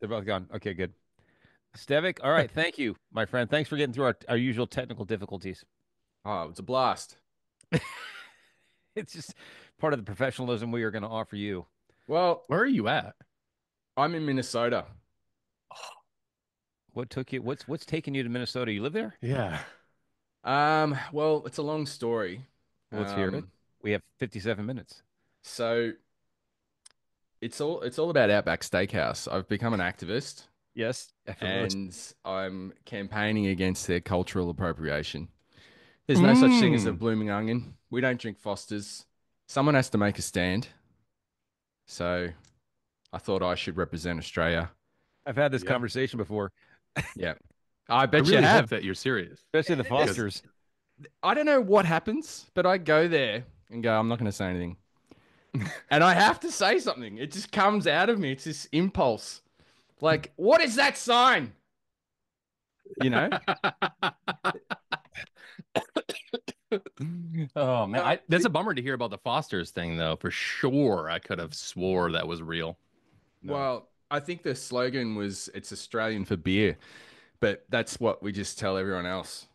They're both gone. Okay, good. Stevic, all right. Thank you, my friend. Thanks for getting through our usual technical difficulties. Oh, it's a blast. It's just part of the professionalism we are going to offer you. Well, Where are you at? I'm in Minnesota. What took you? What's taking you to Minnesota? You live there? Yeah. Well, it's a long story. Well, let's hear it. Um, We have 57 minutes. so it's all about Outback Steakhouse. I've become an activist Yes, effortless. and I'm campaigning against their cultural appropriation. There's no such thing as a Mm. blooming onion. We don't drink Fosters. Someone has to make a stand. So I thought I should represent Australia. I've had this Yeah. conversation before, Yeah. I I bet you really hope have. that you're serious especially the because Fosters. I don't know what happens, but I go there and go, I'm not going to say anything. And I have to say something. It just comes out of me. It's this impulse. Like, what is that sign? You know? oh man, Uh, that's a bummer to hear about the Fosters thing though. For sure, I could have swore that was real. No. well, I think the slogan was it's Australian for beer, but that's what we just tell everyone else.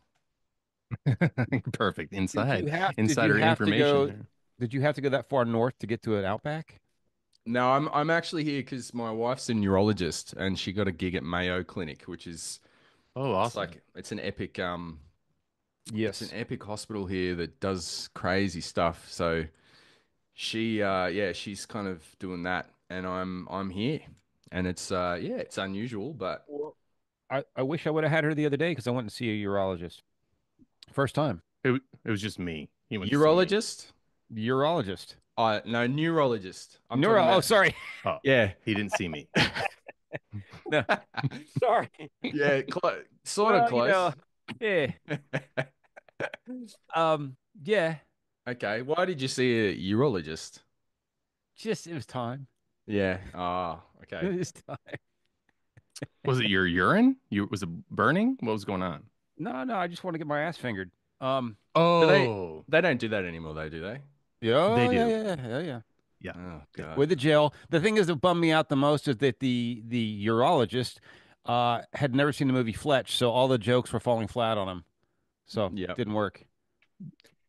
Perfect. Did you Inside have did you insider have to information go there. did you have to go that far north to get to an Outback? No, I'm actually here because my wife's a neurologist and she got a gig at Mayo Clinic, which is Oh, it's awesome. like it's an Yes. epic hospital here that does crazy stuff. So yeah, she's kind of doing that and I'm here. And it's yeah, it's unusual, but Well, I wish I would have had her the other day because I went to see a urologist. First time. It was just me. He went to see me. urologist? Urologist. No, neurologist. I'm talking Neuro. Oh, about sorry. Oh, yeah. he didn't see me. No, sorry. Yeah, sort of Well, close. yeah. Yeah. Okay, why did you see a urologist? Just it was time. Yeah. Oh, okay. It was time. Was it your urine? You was it burning? What was going on? No, no, I just want to get my ass fingered. Um, Do they Oh, they don't do that anymore though, do they? yeah, they oh, yeah, do. yeah, yeah, yeah. Yeah. Oh Yeah. God. With the gel. The thing is that bummed me out the most is that the urologist had never seen the movie Fletch, so all the jokes were falling flat on him. So Yeah. didn't work.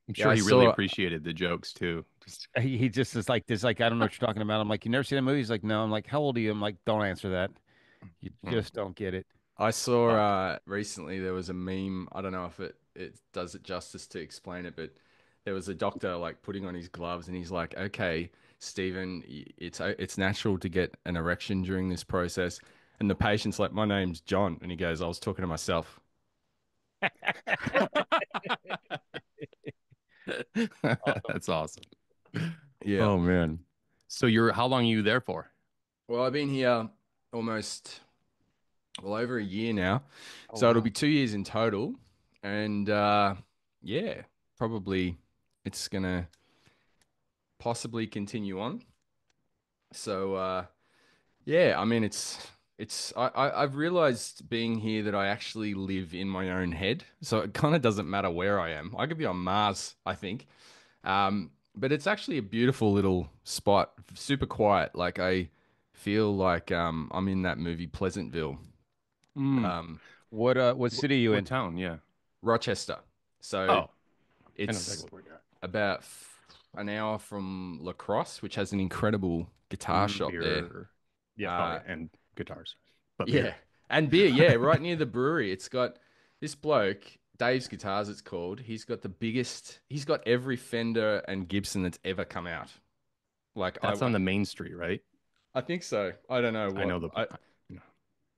I'm Yeah, sure I he really saw appreciated the jokes too. Just He just is like this, like, I don't know what you're talking about. I'm like, you never seen that movie? He's like, no. I'm like, how old are you? I'm like, don't answer that. You hmm. just don't get it. I saw Fuck. recently there was a meme. I don't know if it does it justice to explain it, but there was a doctor like putting on his gloves and he's like, "Okay, Stephen, it's natural to get an erection during this process." And the patient's like, "My name's John," and he goes, "I was talking to myself." Awesome. That's awesome. Yeah. Oh man. So you're how long are you there for? Well, I've been here almost over a year now, Oh so it'll wow. be 2 years in total, and yeah, probably it's gonna possibly continue on. So yeah, I mean I've realized being here that I actually live in my own head. So it kind of doesn't matter where I am. I could be on Mars, I think. But it's actually a beautiful little spot, super quiet. Like I feel like I'm in that movie Pleasantville. Mm. Um, What city are you What in? town? Yeah. Rochester. So Oh, I know it's exactly where you're at. about an hour from La Crosse, which has an incredible guitar shop there. Beer. Yeah. Oh Uh, yeah, and guitars, but Yeah. beer. And beer, yeah, right near the brewery. It's got this bloke, Dave's Guitars, it's called. He's got every Fender and Gibson that's ever come out. Like That's on the main street, right? I think so. I don't know I what. know the. No.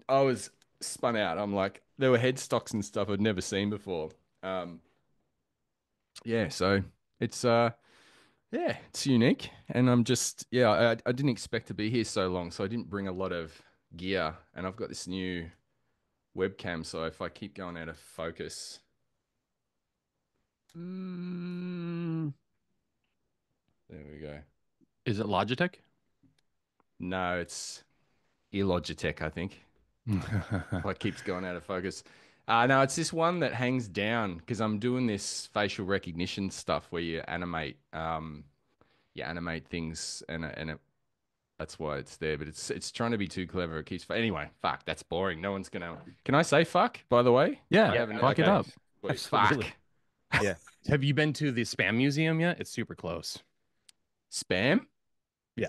I was spun out. I'm like, there were headstocks and stuff I'd never seen before. Um, yeah, so it's yeah, it's unique. And I'm just yeah, I didn't expect to be here so long, so I didn't bring a lot of gear. And I've got this new webcam, so if I keep going out of focus, Mm, there we go. Is it Logitech? No, it's Logitech, I think. If I keeps going out of focus. No, it's this one that hangs down because I'm doing this facial recognition stuff where you animate things and it That's why it's there. But it's trying to be too clever. It keeps. Anyway, fuck. That's boring. No one's gonna. Can I say fuck? By the way, I Yeah, Yeah, haven't. fuck it Okay. up. Wait, absolutely. fuck. Yeah. Have you been to the Spam Museum yet? It's super close. Spam? Yeah,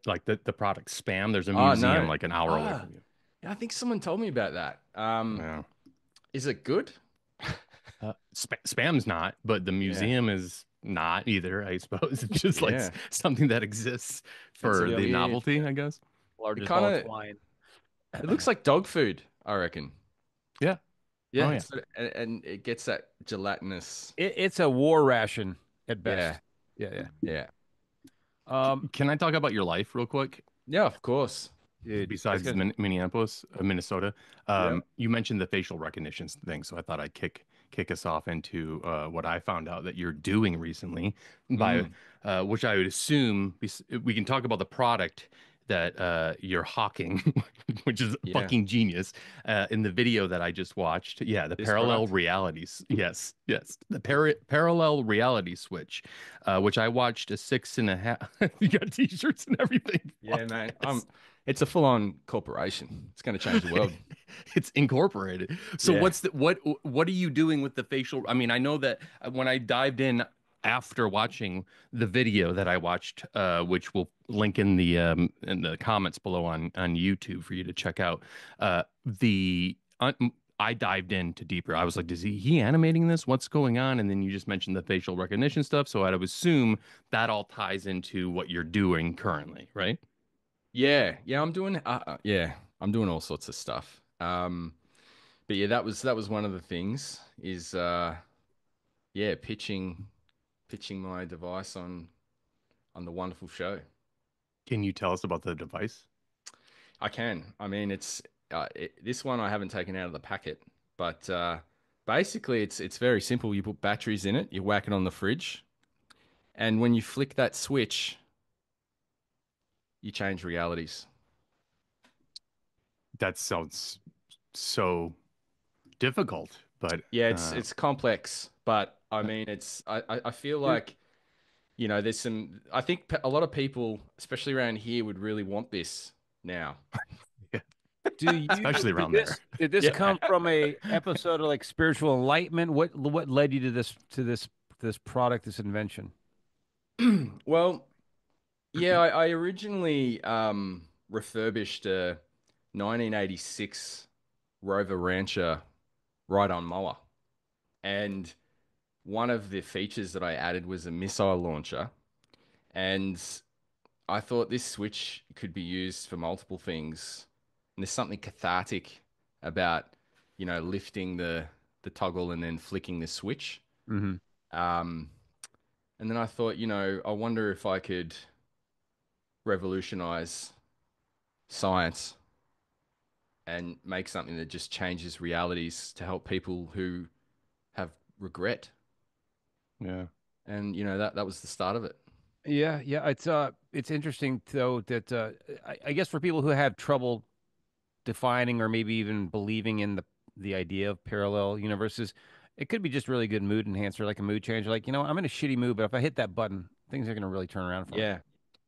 like the product Spam. There's a Oh museum no. like an hour away Ah, from you. yeah, I think someone told me about that. Yeah. Is it good? Spam's not, but the Yeah. museum is not either, I suppose. It's just like Yeah. something that exists It's a for the Yeah. novelty, I guess. it Largest kind ball of of twine. it looks like dog food, I reckon. Yeah. Yeah, Oh yeah. and it gets that gelatinous. It's a war ration at Yeah. best. Yeah, yeah. Yeah. Can I talk about your life real quick? Yeah, of course. Dude, that's Besides good. Minneapolis, Minnesota, Yeah. you mentioned the facial recognition thing, so I thought I'd kick us off into what I found out that you're doing recently, by Mm. which I would assume we can talk about the product that you're hawking, which is Yeah. fucking genius. In the video that I just watched, yeah, the This parallel product. realities, yes, yes, the parallel reality switch, which I watched a 6.5. You got t-shirts and everything. Yeah, Fuck man. yes. It's a full-on corporation. It's going to change the world. It's incorporated. So Yeah. what are you doing with the facial? I mean, I know that when I dived in after watching the video that I watched, which we'll link in the comments below on YouTube for you to check out, the I dived into deeper. I was like, is he animating this? What's going on? And then you just mentioned the facial recognition stuff, so I would assume that all ties into what you're doing currently, right? Yeah. Yeah, I'm doing all sorts of stuff. But yeah, that was one of the things is yeah, pitching my device on the wonderful show. Can you tell us about the device? I can. I mean, this one I haven't taken out of the packet, but basically it's very simple. You put batteries in it, you whack it on the fridge, and when you flick that switch, you change realities. That sounds so difficult, but Yeah, it's complex, but I mean, I feel Do, like there's some. I think a lot of people, especially around here, would really want this now. yeah, do you especially around there. did this Yeah. come from a episode of like spiritual enlightenment? What led you to this product, this invention? Well, yeah, I originally refurbished a 1986 Rover Rancher ride-on mower, and one of the features that I added was a missile launcher, and I thought this switch could be used for multiple things. And there's something cathartic about, lifting the toggle and then flicking the switch. Hmm. Um, and then I thought, I wonder if I could revolutionize science and make something that just changes realities to help people who have regret. Yeah. And that was the start of it. Yeah, yeah. It's interesting though that I guess for people who have trouble defining or maybe even believing in the idea of parallel universes, it could be just really good mood enhancer, like a mood changer. Like, I'm in a shitty mood, but if I hit that button, things are gonna really turn around for me. Yeah.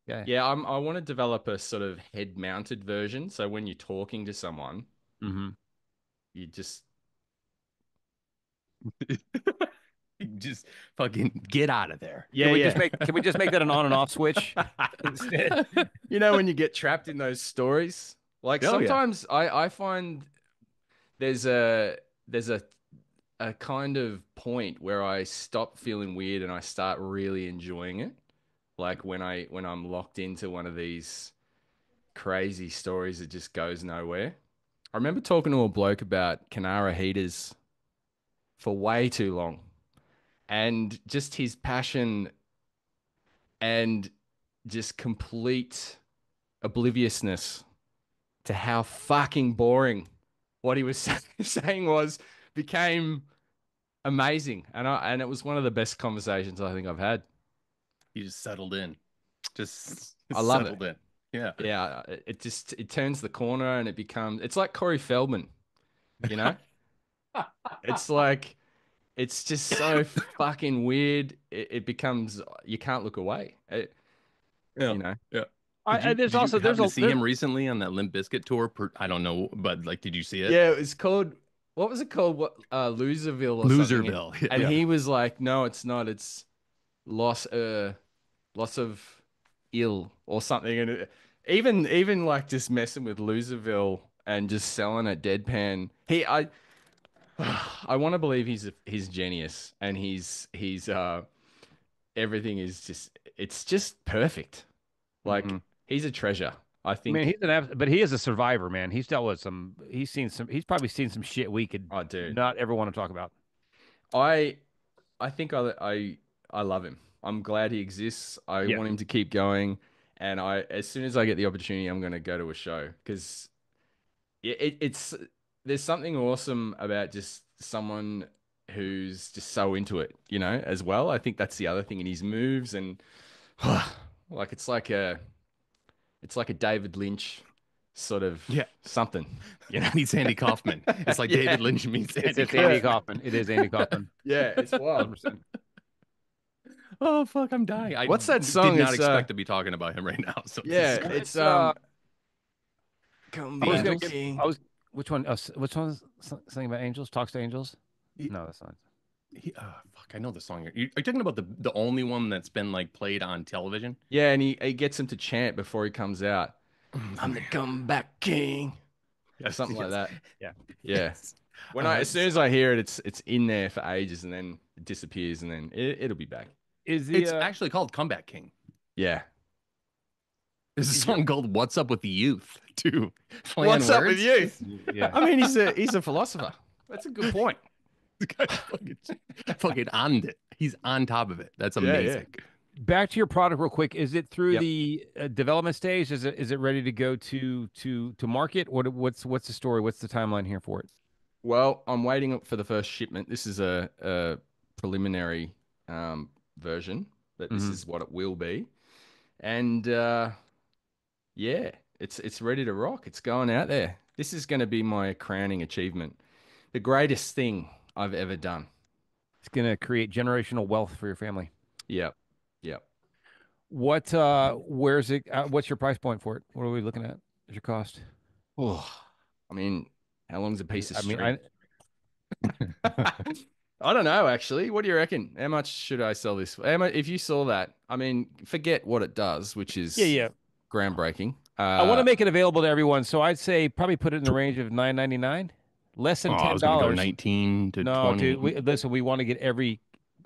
Yeah. Yeah, I want to develop a sort of head-mounted version. So when you're talking to someone, Hmm. you just Just fucking get out of there. yeah, yeah. Can we just make that an on and off switch instead? When you get trapped in those stories, like Oh yeah. sometimes I find there's a kind of point where I stop feeling weird and I start really enjoying it. Like when I'm locked into one of these crazy stories that just goes nowhere. I remember talking to a bloke about Canara heaters for way too long, and just his passion and just complete obliviousness to how fucking boring what he was saying was became amazing, and it was one of the best conversations I think I've had. You just settled in. Just I love it. settled in. Yeah. Yeah, it turns the corner and it's like Corey Feldman, you know? It's like it's just so fucking weird. It becomes you can't look away. Yeah. You know. Yeah. Did you there's happen to a see him recently on that Limp Bizkit tour? I don't know, but like, did you see it? Yeah, it was called, what was it called? What, Loserville or something. Loserville. And Yeah. he was like, no, it's not. It's loss, loss of ill or something. And even like just messing with Loserville and just selling it deadpan. I want to believe he's genius and he's everything is just, it's just perfect. Like Mhm. he's a treasure. I I mean, think. but he is a survivor, man. He's probably seen some shit we could Oh, dude. not ever want to talk about. I I think I love him. I'm glad he exists. I Yeah. want him to keep going, and I as soon as I get the opportunity, I'm going to go to a show because it's there's something awesome about just someone who's just so into it, as well. I think that's the other thing in his moves and like it's like a David Lynch sort of Yeah. something, you know? Meets Andy Kaufman. It's like Yeah, David Lynch meets It's Andy it's Andy Kaufman. Kaufman. It is Andy Kaufman. yeah, it's wild. 100%. Oh fuck, I'm dying. I What's that did song? not It's expect to be talking about him right now. So this is yeah, great. it's It's Come I Be was Yeah. gonna give King. I was which one which one something about angels? Talks to angels? No, that's not. Fuck, I know the song. Are you talking about the only one that's been like played on television? Yeah, and he gets him to chant before he comes out. I'm the comeback king. Yes, Something like yes, that. Yeah. Yeah. yes. As soon as I hear it, it's in there for ages and then it disappears and then it'll be back. Is the It's actually called Comeback King. Yeah. There's a is your song called "What's Up with the Youth" too. Play on What's up with words. you? yeah. I mean, he's a philosopher. That's a good point. The guy's fucking on it. He's on top of it. That's Yeah, yeah. amazing. Back to your product real quick. Is it through Yep. the development stage? Is it ready to go to market? What's the story? What's the timeline here for it? Well, I'm waiting for the first shipment. This is a preliminary version, but this Hmm. is what it will be. And yeah, it's ready to rock. It's going out there. This is going to be my crowning achievement. The greatest thing I've ever done. It's gonna create generational wealth for your family. Yep. Yep. Where's it? What's your price point for it? What are we looking at? What's your cost? Oh, I mean, how long's a piece of I mean, string? I don't know, actually. What do you reckon? How much should I sell this for? If you saw that, I mean, forget what it does, which yeah, is yeah. groundbreaking. I want to make it available to everyone, so I'd say probably put it in the range of 9.99, less Oh, than I ten was gonna go dollars. 19 to No, 20. dude. Listen, we want to get every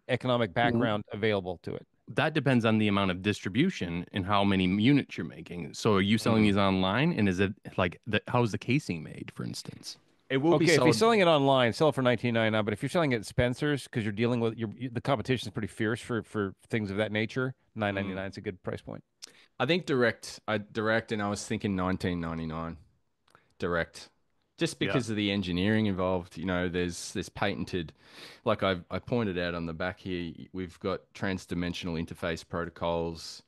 economic background available to it. That depends on the amount of distribution and how many units you're making. So are you selling Mm. these online? And is it like how is the casing made, for instance? It will be Okay, if you're sold. selling it online, sell it for 19.99. But if you're selling it at Spencer's, because you're dealing with the competition is pretty fierce for things of that nature, 9.99 is a good price point. I think direct. And I was thinking 19.99 direct, just Yeah. because of the engineering involved. There's patented, like I pointed out on the back here. We've got trans-dimensional interface protocols.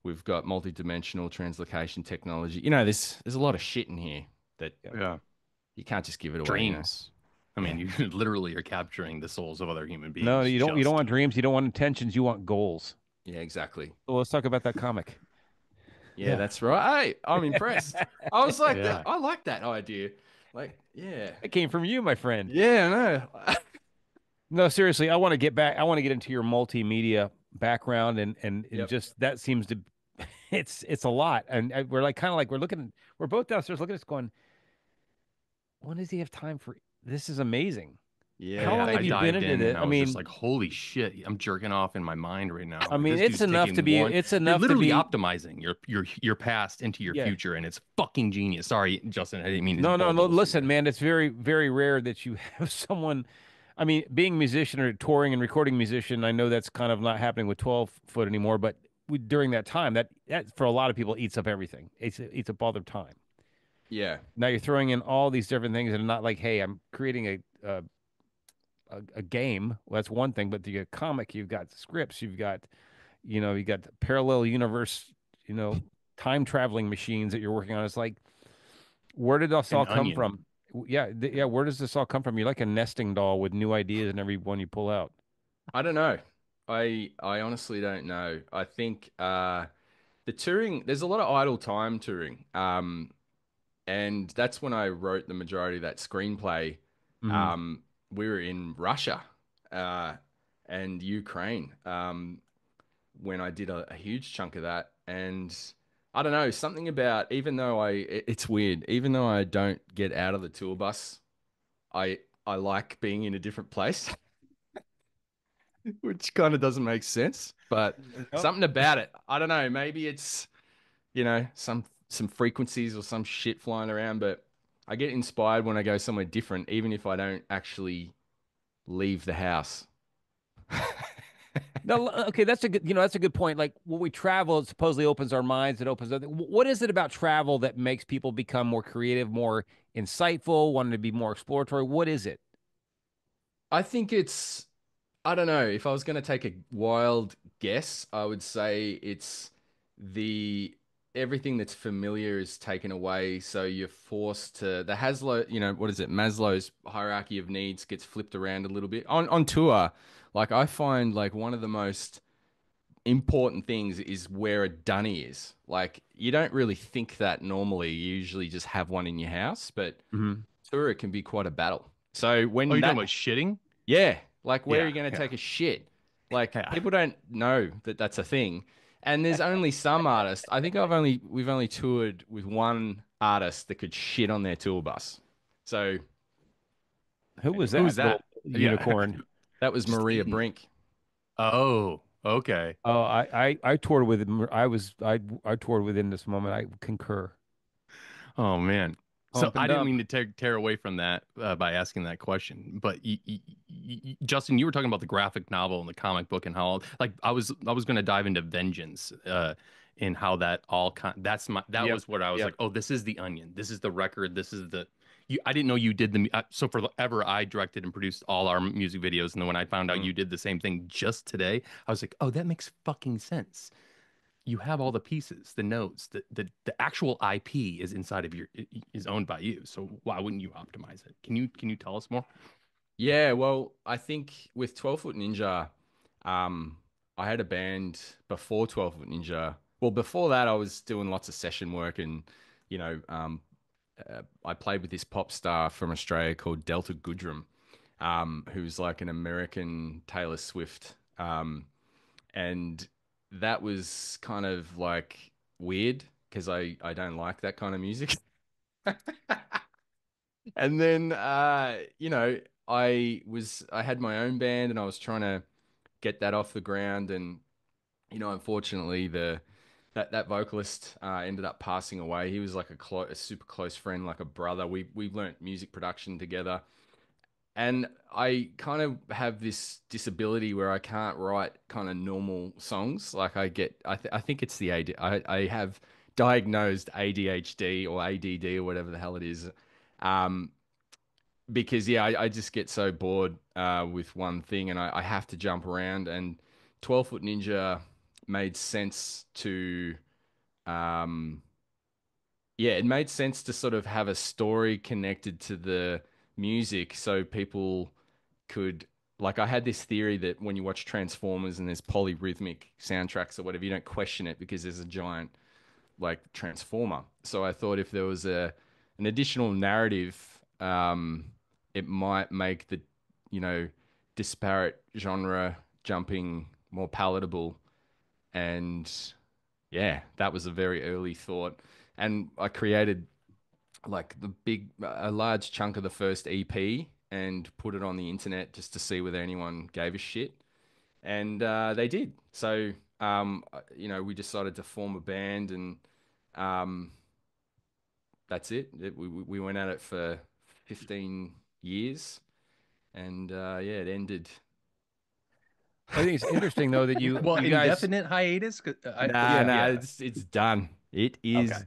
We've got multi-dimensional translocation technology. There's a lot of shit in here that Yeah. you can't just give it away. Dreams. I mean, you literally are capturing the souls of other human beings. No, you don't. You don't want dreams. You don't want intentions. You want goals. Yeah, exactly. So let's talk about that comic. Yeah, that's right. Hey, I'm impressed. I was like, Yeah. I like that idea. Like, yeah, It came from you, my friend. yeah, I know. No, seriously, I want to get back. I want to get into your multimedia background and Yep. just that seems to it's a lot. And we're like kind of like we're both downstairs looking at this going, when does he have time for this is amazing. How long Yeah, have I you been dived into in this? and I was just like, holy shit, I'm jerking off in my mind right now. I mean, This it's dude's enough to taking be one- it's You're enough to literally be optimizing your past into your Yeah. future, and it's fucking genius. Sorry, Justin, I didn't mean to No, bulldoze listen, you. man, it's very, very rare that you have someone. I mean, being a musician or touring and recording musician, I know that's kind of not happening with 12 foot anymore, but during that time, that for a lot of people eats up everything. Eats up all their time. yeah, Now you're throwing in all these different things and not like, hey, I'm creating a game. Well, that's one thing, but you got comic, you've got scripts, you got parallel universe, time traveling machines that you're working on. It's like, where did this all An come onion. from? Yeah, yeah. Where does this all come from? You're like a nesting doll with new ideas in every one you pull out. I don't know. I honestly don't know. I think the touring, there's a lot of idle time touring. And that's when I wrote the majority of that screenplay. Hmm. Um, we were in Russia, uh, and Ukraine, when I did a huge chunk of that. And I don't know, something about, even though it's weird, even though I don't get out of the tour bus, I I like being in a different place, which kind of doesn't make sense, but No. something about it. I don't know, maybe it's, some frequencies or some shit flying around, but I get inspired when I go somewhere different, even if I don't actually leave the house. No, okay, that's a good, that's a good point. Like when we travel, it supposedly opens our minds. It opens other. What is it about travel that makes people become more creative, more insightful, wanting to be more exploratory? What is it? I think it's, I don't know. If I was going to take a wild guess, I would say it's the everything that's familiar is taken away. So you're forced to, the Haslow, what is it? Maslow's hierarchy of needs gets flipped around a little bit. On tour, like I find like one of the most important things is where a dunny is. Like you don't really think that normally. You usually just have one in your house, but Hmm. tour it can be quite a battle. So Oh, when you're talking that about shitting? yeah, like where are Yeah, you going to yeah, take a shit? Like yeah. people don't know that that's a thing. And there's only some artists. I think we've only toured with one artist that could shit on their tour bus. So Who was anyway, Who's that little that? Yeah. unicorn? that was Just Maria eating. Brink. Oh, okay. Oh, I toured with him. I toured with him this moment. I concur. Oh man. So Pump I and didn't dump. mean to tear away from that by asking that question, but Justin, you were talking about the graphic novel and the comic book and how like I was going to dive into vengeance and how that all that Yep. was what I was Yep. like, oh, this is the onion, this is the record, this is the you. I didn't know you did so forever I directed and produced all our music videos, and then when I found out Mm. you did the same thing just today, I was like, oh, that makes fucking sense. You have all the pieces, the notes, the actual IP is inside of is owned by you. So why wouldn't you optimize it? Can you tell us more? Yeah, well, I think with 12 Foot Ninja, um, I had a band before 12 Foot Ninja. Well, before that, I was doing lots of session work and, you know, um, I played with this pop star from Australia called Delta Goodrem, who's like an American Taylor Swift. And that was kind of like weird because I don't like that kind of music. And then I had my own band and I was trying to get that off the ground and unfortunately that vocalist ended up passing away. He was like a super close friend, like a brother. We learnt music production together. And I kind of have this disability where I can't write kind of normal songs. Like I think it's the AD, I have diagnosed ADHD or ADD or whatever the hell it is. Um, because yeah, I just get so bored with one thing, and I have to jump around. And 12 Foot Ninja made sense to, um, yeah, it made sense to sort of have a story connected to the music, so people could like. I had this theory that when you watch Transformers and there's polyrhythmic soundtracks or whatever, you don't question it because there's a giant like transformer. So I thought if there was a an additional narrative, it might make the you know disparate genre jumping more palatable. And yeah, that was a very early thought. And I created like a large chunk of the first EP and put it on the internet just to see whether anyone gave a shit. And they did. So, we decided to form a band and um, that's it. We went at it for 15 years, and yeah, it ended. I think it's interesting though that you Well, you guys. indefinite hiatus. 'Cause Nah, Yeah. nah, yeah. it's done. It Okay. is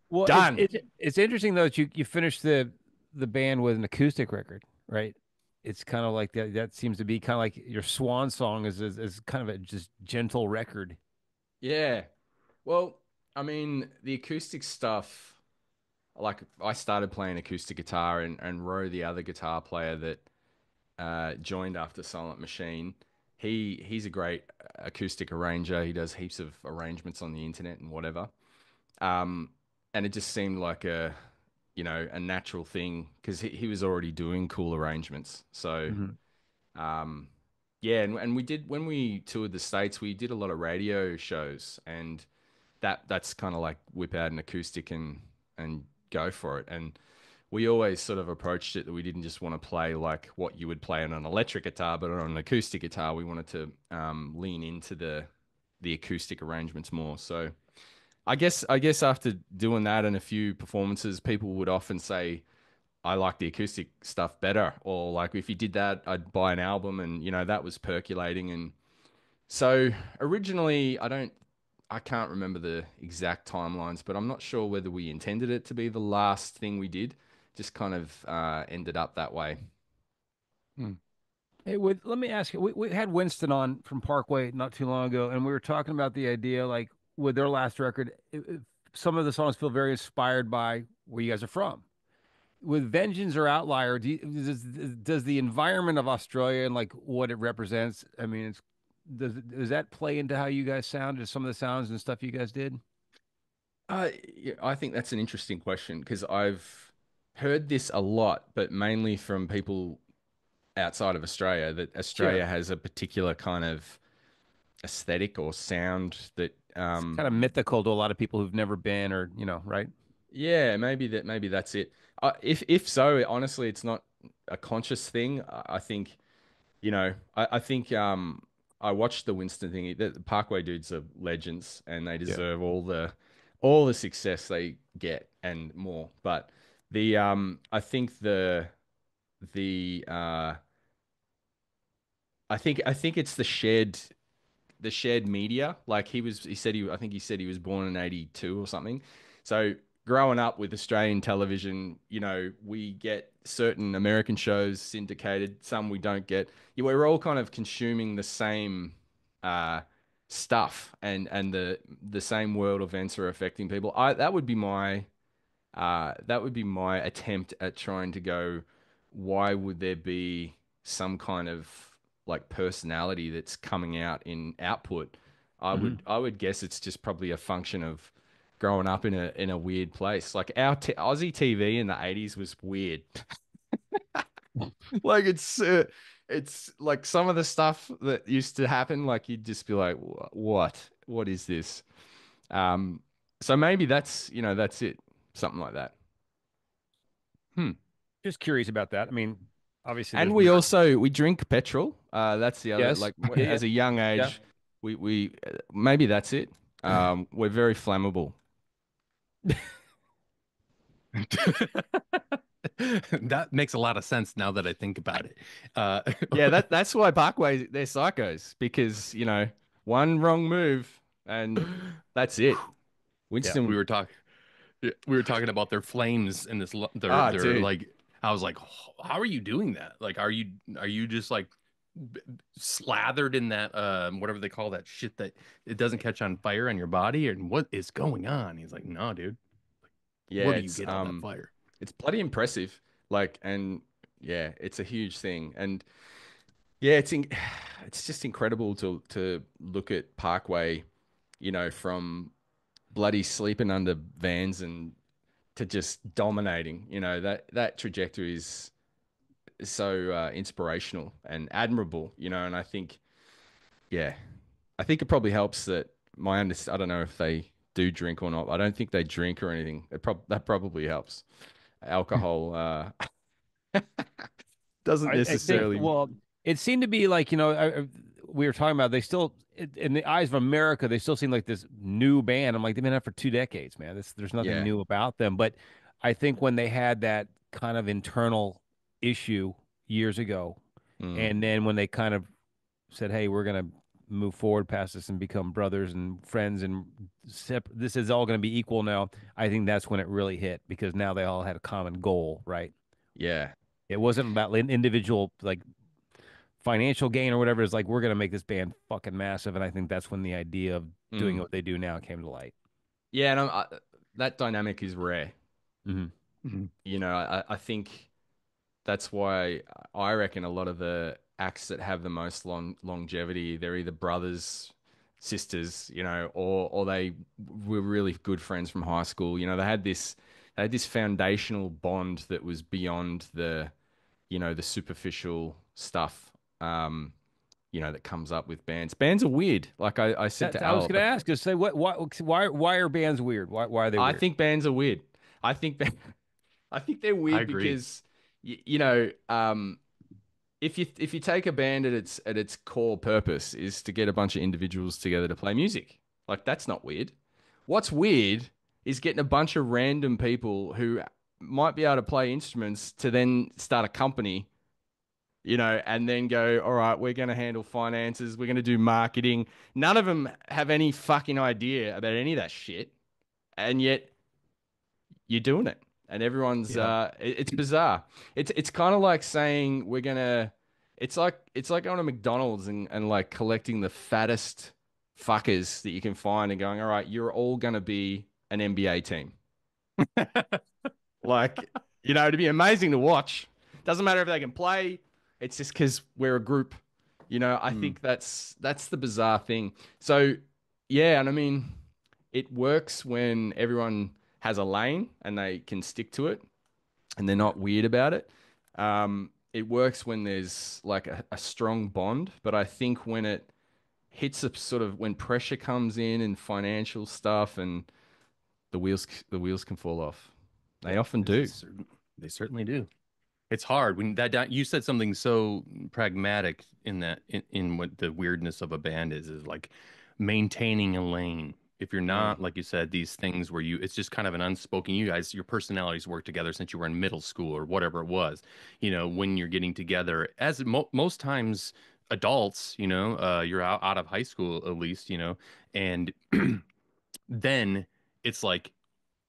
Well, it's done. it's it's interesting though that you finished the band with an acoustic record, right? It's kind of like that. That seems to be kind of like your swan song is kind of a just gentle record. Yeah. Well, I mean, the acoustic stuff, like I started playing acoustic guitar and Ro, the other guitar player that joined after Silent Machine, he's a great acoustic arranger. He does heaps of arrangements on the internet and whatever. Um, and it just seemed like a natural thing because he was already doing cool arrangements. So, Hmm. um, yeah, and we did when we toured the States, we did a lot of radio shows, and that's kind of like whip out an acoustic and go for it. And we always sort of approached it that we didn't just want to play like what you would play on an electric guitar, but on an acoustic guitar, we wanted to lean into the acoustic arrangements more. So I guess after doing that and a few performances, people would often say, I like the acoustic stuff better. Or like if you did that, I'd buy an album and that was percolating. And so originally I can't remember the exact timelines, but I'm not sure whether we intended it to be the last thing we did. Just kind of ended up that way. Hmm. Hey, let me ask you. We had Winston on from Parkway not too long ago, and we were talking about the idea, like with their last record, some of the songs feel very inspired by where you guys are from. With Vengeance or Outlier, does the environment of Australia and like what it represents? I mean, does that play into how you guys sound? Just some of the sounds and stuff you guys did? Yeah, I think that's an interesting question because I've heard this a lot, but mainly from people outside of Australia, that Australia Sure. has a particular kind of aesthetic or sound that It's kind of mythical to a lot of people who've never been, or right? yeah, maybe that's it. If so, honestly, it's not a conscious thing. I think I think I watched the Winston thing. The Parkway dudes are legends, and they Yeah. deserve all the success they get and more. But I think the I think it's the shared media. Like I think he said he was born in 82 or something. So growing up with Australian television, we get certain American shows syndicated, some we don't get. Yeah, we're all kind of consuming the same uh, stuff, and the same world events are affecting people. That would be my attempt at trying to go, why would there be some kind of like personality that's coming out in output? I Hmm. would I would guess it's just probably a function of growing up in a weird place. Like our Aussie TV in the 80s was weird. Like it's like some of the stuff that used to happen, like you'd just be like, What? What is this?" Um, so maybe that's it, something like that. Hmm. Just curious about that. I mean, obviously And there's we drink petrol. That's the other, yes, like yeah, yeah, as a young yeah. age, we maybe that's it. We're very flammable. That makes a lot of sense now that I think about it. Uh, Yeah, that's why Parkway they're psychos because one wrong move and that's it. Yeah. we Winston, were talking. We were talking about their flames and their dude, like. I was like, how are you doing that? Like, are you just like slathered in that whatever they call that shit that it doesn't catch on fire on your body? And what is going on? He's like, no, dude. yeah, Where do you get all that fire? it's bloody impressive. Like, and yeah, it's a huge thing. And yeah, it's just incredible to look at Parkway, from bloody sleeping under vans and to just dominating. That trajectory is so inspirational and admirable. And yeah, I think it probably helps that I don't know if they do drink or not. I don't think they drink or anything. That probably helps. Alcohol doesn't I think, necessarily. well, it seemed to be like, we were talking about, they still, in the eyes of America, they still seem like this new band. I'm like, they've been out for 2 decades, man. There's nothing Yeah. new about them. But I think when they had that kind of internal issue years ago, Mm, and then when they kind of said, hey, we're going to move forward past this and become brothers and friends, and this is all going to be equal now, I think that's when it really hit because now they all had a common goal, right? yeah. It wasn't about individual like financial gain or whatever. It's like we're gonna make this band fucking massive, and I think that's when the idea of doing Mm. what they do now came to light. Yeah, and that dynamic is rare. Hmm. Mhm. I think that's why I reckon a lot of the acts that have the most longevity. They're either brothers, sisters, you know, or they were really good friends from high school. You know, they had this foundational bond that was beyond the, you know, the superficial stuff. You know, that comes up with bands. Bands are weird. Like I said That to I was Al, going to ask. Just say why are bands weird? Why are they I weird? think bands are weird. I think I think they're I weird agree. because you know, if you take a band at its core purpose is to get a bunch of individuals together to play music, like that's not weird. What's weird is getting a bunch of random people who might be able to play instruments to then start a company, you know, and then go, all right, we're going to handle finances, we're going to do marketing. None of them have any fucking idea about any of that shit, and yet you're doing it, and everyone's Yeah. it's bizarre. It's kind of like saying we're gonna it's like going to McDonald's and like collecting the fattest fuckers that you can find and going, all right, you're all gonna be an NBA team. Like, you know, it'd be amazing to watch. Doesn't matter if they can play. It's just because we're a group. You know, I Mm. think that's the bizarre thing. So yeah, and I mean, it works when everyone has a lane and they can stick to it and they're not weird about it. It works when there's like a strong bond, but I think when it hits a sort of when pressure comes in and financial stuff and the wheels can fall off. They Yeah. often do. They certainly do. It's hard when you said something so pragmatic in in what the weirdness of a band is like maintaining a lane. If you're Mm, not, like you said, these things where it's just kind of an unspoken, you guys, your personalities work together since you were in middle school or whatever it was, you know, when you're getting together as most times adults, you know, you're out of high school at least, you know, and then it's like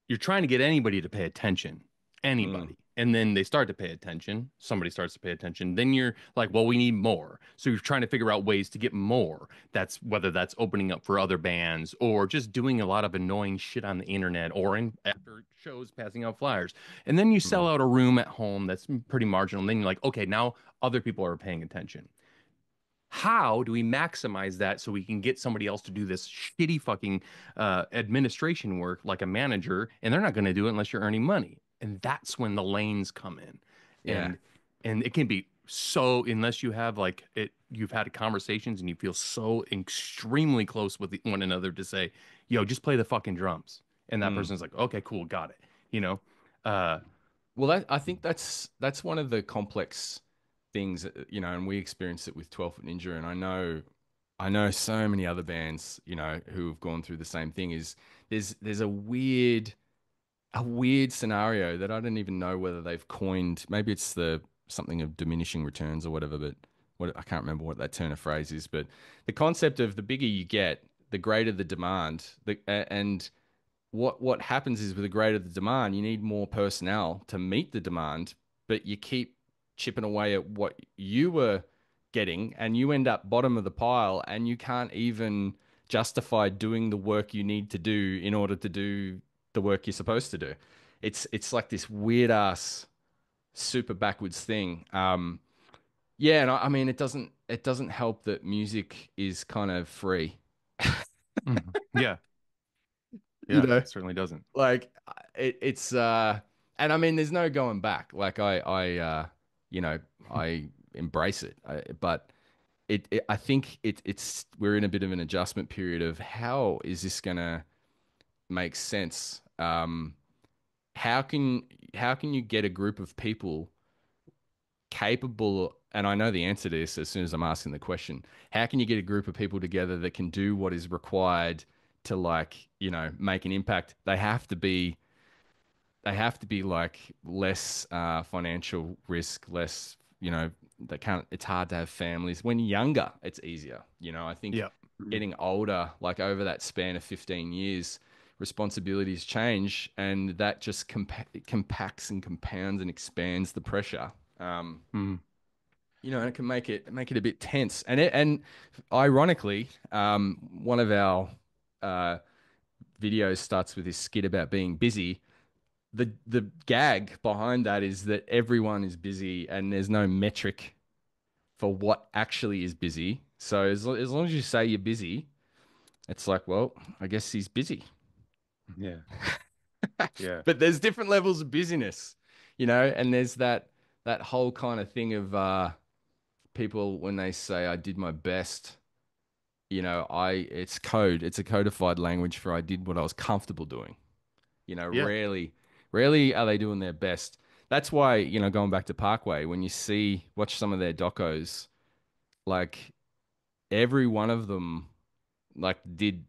you're trying to get anybody to pay attention, mm, anybody. And then they start to pay attention. Somebody starts to pay attention. Then you're like, well, we need more. So you're trying to figure out ways to get more. That's whether that's opening up for other bands or just doing a lot of annoying shit on the internet or in after shows passing out flyers. And then you sell mm. out a room at home that's pretty marginal. And then you're like, okay, now other people are paying attention. How do we maximize that so we can get somebody else to do this shitty fucking administration work like a manager, and they're not going to do it unless you're earning money, and that's when the lanes come in, Yeah. and it can be so unless you have like it, you've had conversations and you feel so extremely close with one another to say, yo, just play the fucking drums, and that Mm. person's like, okay, cool, got it, you know, uh, Well, I think that's one of the complex things, you know, and we experienced it with 12 Foot Ninja, and I know so many other bands, you know, who have gone through the same thing. Is there's a weird scenario that I don't even know whether they've coined. Maybe it's the something of diminishing returns or whatever, but what I can't remember what that turn of phrase is. But the concept of the bigger you get, the greater the demand. And what happens is with the greater the demand, you need more personnel to meet the demand, but you keep chipping away at what you were getting, and you end up bottom of the pile, and you can't even justify doing the work you need to do in order to do the work you're supposed to do. It's like this weird ass super backwards thing. Yeah, and I mean it doesn't help that music is kind of free. yeah, You yeah, know, it certainly doesn't. like it's and I mean there's no going back. Like you know, I embrace it. But I think it's we're in a bit of an adjustment period of how is this gonna make sense? How can how can you get a group of people capable, and I know the answer to this as soon as I'm asking the question, how can you get a group of people together that can do what is required to, like, you know, make an impact? They have to be like less financial risk, less, you know, they can't, it's hard to have families. When you're younger, it's easier. You know, I think Yeah. getting older, like over that span of 15 years, responsibilities change and that just compacts and compounds and expands the pressure. Mm. You know, and it can make it a bit tense. And ironically, one of our uh, videos starts with this skit about being busy. The gag behind that is that everyone is busy and there's no metric for what actually is busy. So as long as you say you're busy, it's like, well, I guess he's busy. Yeah. Yeah. But there's different levels of busyness, and there's that whole kind of thing of people when they say I did my best, it's code. It's a codified language for I did what I was comfortable doing. Yeah. Rarely are they doing their best. That's why, going back to Parkway, when you watch some of their docos, like every one of them like did,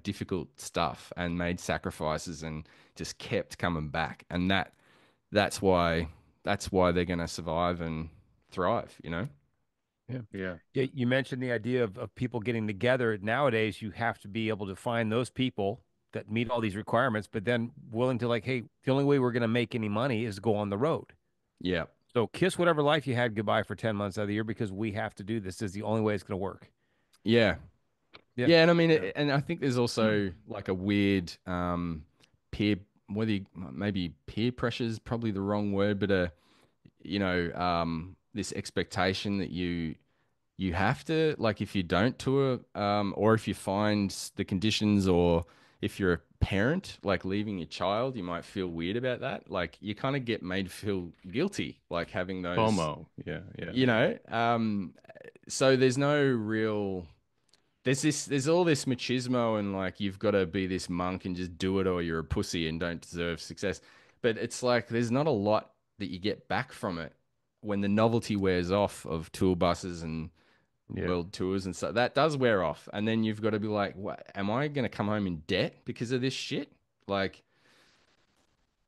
difficult stuff and made sacrifices and just kept coming back. And that's why they're gonna survive and thrive. Yeah. Yeah. Yeah. You mentioned the idea of people getting together. Nowadays, you have to be able to find those people that meet all these requirements, but then willing to like, hey, the only way we're going to make any money is go on the road. Yeah. So kiss whatever life you had goodbye for 10 months out of the year because we have to do this. This is the only way it's going to work. Yeah. Yeah. Yeah, and I mean, Yeah. and I think there's also like a weird peer, whether maybe peer pressure is probably the wrong word, but this expectation that you have to like if you don't tour, or if you find the conditions, or if you're a parent like leaving your child, you might feel weird about that. Like you kind of get made feel guilty, like having those, FOMO. Yeah. Yeah. you know. So there's no real there's all this machismo and like you've got to be this monk and just do it or you're a pussy and don't deserve success. But it's like there's not a lot that you get back from it when the novelty wears off of tour buses and Yeah. world tours and stuff. That does wear off. And then you've got to be like, what, am I going to come home in debt because of this shit? Like,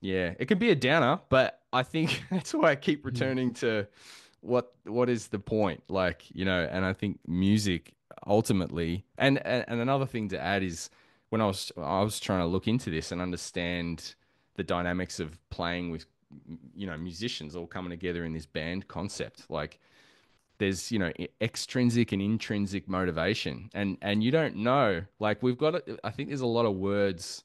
yeah, it could be a downer, but I think that's why I keep returning to what is the point? Like, and I think music ultimately, and another thing to add is when I was trying to look into this and understand the dynamics of playing with musicians all coming together in this band concept. Like there's extrinsic and intrinsic motivation, and you don't know, like I think there's a lot of words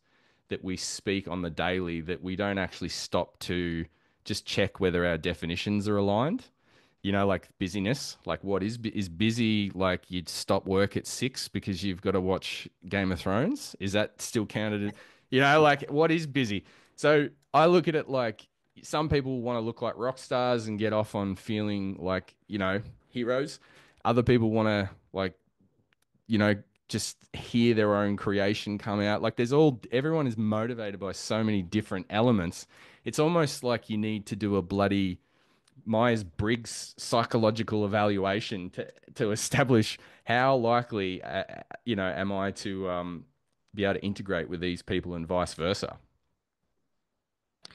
that we speak on the daily that we don't actually stop to just check whether our definitions are aligned. Like busyness, like what is busy, like you'd stop work at 6 because you've got to watch Game of Thrones, is that still counted? Like what is busy? So I look at it like some people want to look like rock stars and get off on feeling like heroes. Other people want to like you know just hear their own creation come out. Like everyone is motivated by so many different elements. It's almost like you need to do a bloody Myers-Briggs psychological evaluation to establish how likely am I to be able to integrate with these people and vice versa.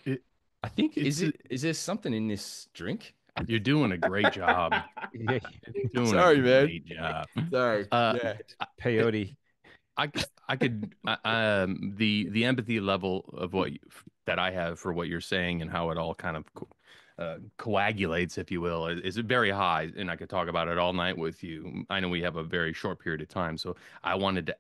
It, I think it's is there something in this drink? you're doing a great job. Yeah. You're doing a Sorry, man. great job. Sorry. Uh, Yeah. Peyote. I could the empathy level of that I have for what you're saying and how it all kind of coagulates, if you will, is very high, and I could talk about it all night with you. I know we have a very short period of time, so I wanted to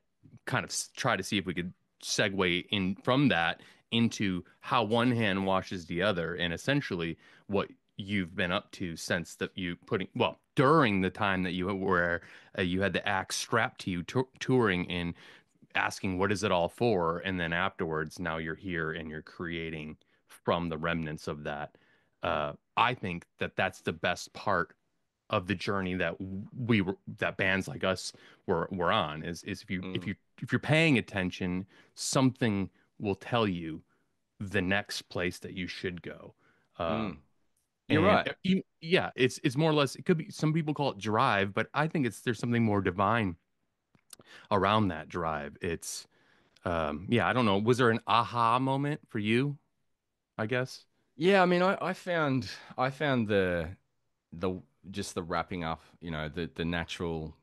kind of try to see if we could segue in from that into how one hand washes the other, and essentially what you've been up to since that you putting well during the time that you had the axe strapped to you touring and asking what is it all for, and then afterwards now you're here and you're creating from the remnants of that. I think that that's the best part of the journey that that bands like us were on is if you if Mm, you if you're paying attention, something will tell you the next place that you should go. mm. You're And right. yeah, it's more or less, it could be, some people call it drive, but I think there's something more divine around that drive. It's yeah, I don't know. Was there an aha moment for you, I guess? Yeah, I mean, I found the just the wrapping up, the natural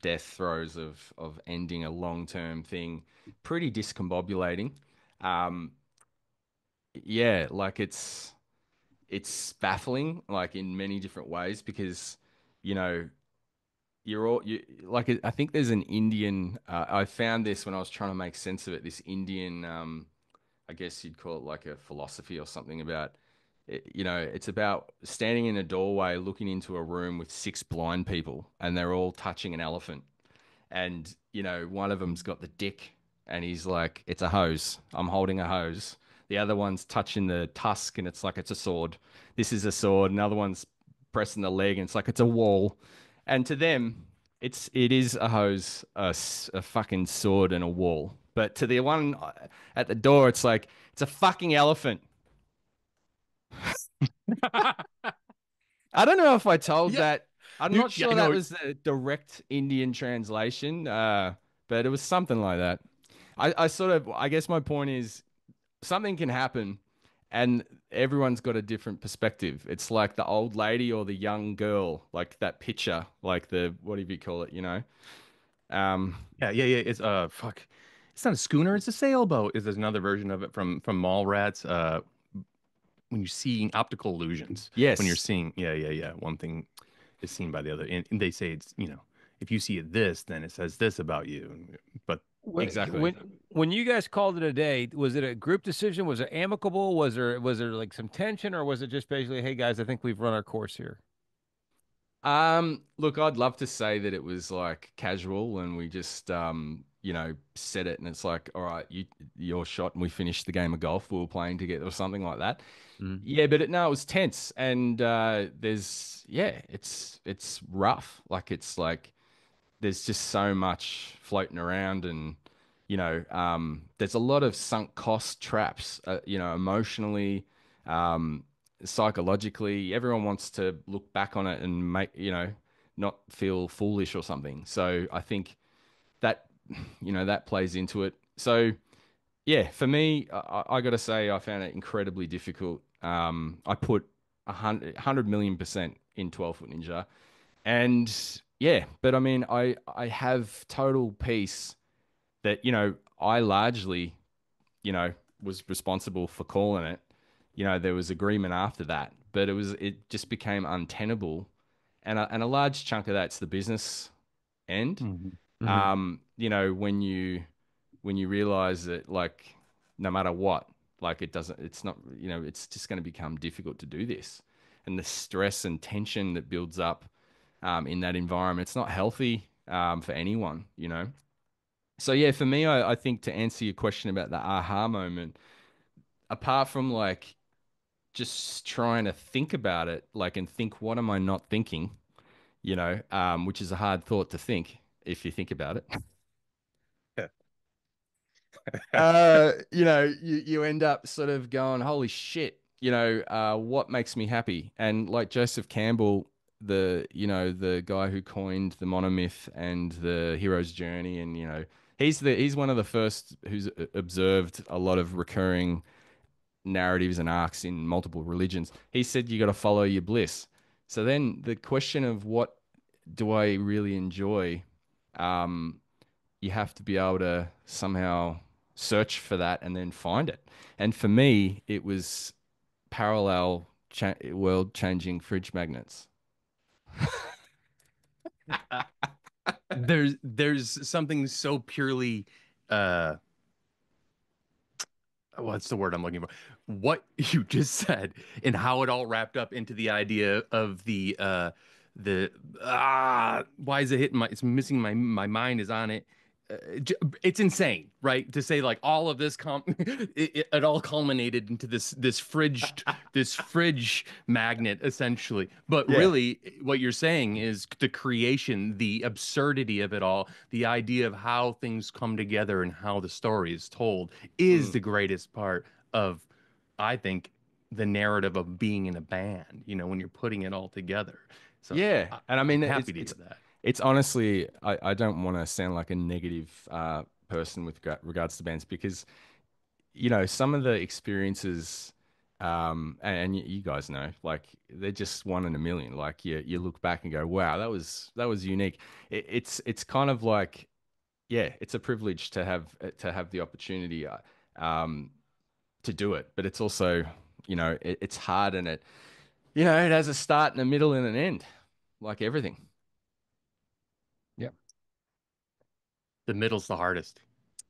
death throes of ending a long-term thing pretty discombobulating. Um, yeah, like it's baffling like in many different ways because you know you like I think there's an Indian I found this when I was trying to make sense of it, this Indian I guess you'd call it like a philosophy or something about You know, it's about standing in a doorway looking into a room with six blind people and they're all touching an elephant. And, you know, one of them's got the dick and he's like, it's a hose. I'm holding a hose. The other one's touching the tusk and it's like, it's a sword. This is a sword. Another one's pressing the leg and it's like, it's a wall. And to them, it is a hose, a fucking sword and a wall. But to the one at the door, it's like, it's a fucking elephant. I don't know if I told Yeah, that. I'm dude. not Yeah, I sure that know. was the direct Indian translation, but it was something like that. I sort of, I guess my point is something can happen and everyone's got a different perspective. It's like the old lady or the young girl, like that picture, like the, what do you call it, you know? Um, Yeah, yeah, yeah. It's fuck. It's not a schooner. It's a sailboat. Is there's another version of it from Mallrats? When you're seeing optical illusions, when you're yes, seeing, yeah, yeah, yeah. One thing is seen by the other, and they say it's if you see it this, then it says this about you. But exactly. When you guys called it a day, was it a group decision? Was it amicable? Was there like some tension, or was it just basically, hey guys, I think we've run our course here? Look, I'd love to say that it was like casual and we just, you know, said it and it's like, all right, your shot and we finished the game of golf we were playing together or something like that. Mm. Yeah, but no, it was tense and yeah, it's rough. Like it's like there's just so much floating around and there's a lot of sunk cost traps, emotionally, um, psychologically. Everyone wants to look back on it and make, not feel foolish or something. So I think that, that plays into it. So yeah, for me, I got to say I found it incredibly difficult. I put 100 million% in 12 Foot Ninja. And yeah, but I mean, I have total peace that, I largely, was responsible for calling it. There was agreement after that, but it just became untenable. And a large chunk of that's the business end. Mhm. Mhm. When you realize that like no matter what, like it's not, it's just going to become difficult to do this. And the stress and tension that builds up in that environment. It's not healthy for anyone. So yeah, for me, I think to answer your question about the aha moment, apart from like just trying to think about it, like and think, what am I not thinking? Which is a hard thought to think if you think about it. You end up sort of going, holy shit, what makes me happy? And like Joseph Campbell, the guy who coined the monomyth and the hero's journey, and he's one of the first who's observed a lot of recurring narratives and arcs in multiple religions. He said you got to follow your bliss. So then the question of what do I really enjoy? Um, you have to be able to somehow search for that and then find it. And for me, it was parallel world changing fridge magnets. There's something so purely uh what's the word I'm looking for? What you just said and how it all wrapped up into the idea of the why is it hitting my it's missing my mind is on it. It's insane, right? To say like all of this it all culminated into this fridge magnet essentially. But Yeah. really what you're saying is the creation, the absurdity of it all, the idea of how things come together and how the story is told is Mm. the greatest part of, I think, the narrative of being in a band, when you're putting it all together. So Yeah. And I I'm mean, happy to hear that. it's honestly, I don't want to sound like a negative person with regards to bands because some of the experiences, and you guys know, like they're just one in a million. Like you look back and go, wow, that was unique. It's kind of like, yeah, it's a privilege to have the opportunity um, to do it, but it's also, it's hard and it has a start and a middle and an end, like everything. Yep. The middle's the hardest.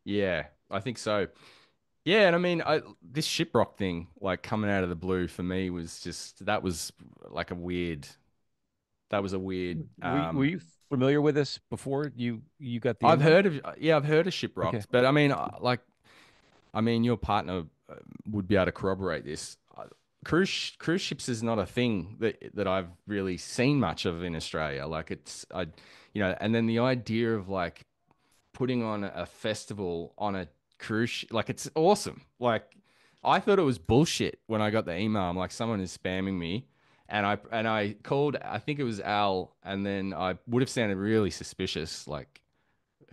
Yeah, I think so. Yeah, and I mean, this Shiprock thing, like coming out of the blue for me was just that was like a weird. That was a weird. Were you familiar with this before you got the I've invite? heard of yeah, I've heard of Okay. Shiprocked, but I mean, like, I mean, your partner would be able to corroborate this. Cruise ships is not a thing that I've really seen much of in Australia. Like it's and then the idea of like putting on a festival on a like it's awesome. Like I thought it was bullshit when I got the email. I'm like, someone is spamming me. And I called, I think it was Al, and then I would have sounded really suspicious, like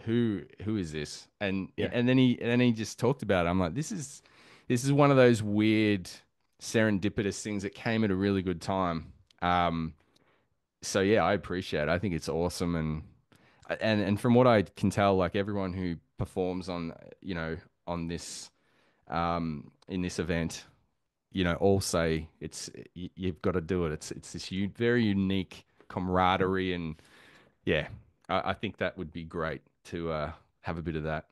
who is this? Yeah. And then he just talked about it. I'm like, this is one of those weird serendipitous things that came at a really good time. Um, so yeah, I appreciate it. I think it's awesome, and from what I can tell, like everyone who performs on on this in this event, all say you've got to do it. It's this very unique camaraderie, and yeah, I think that would be great to have a bit of that.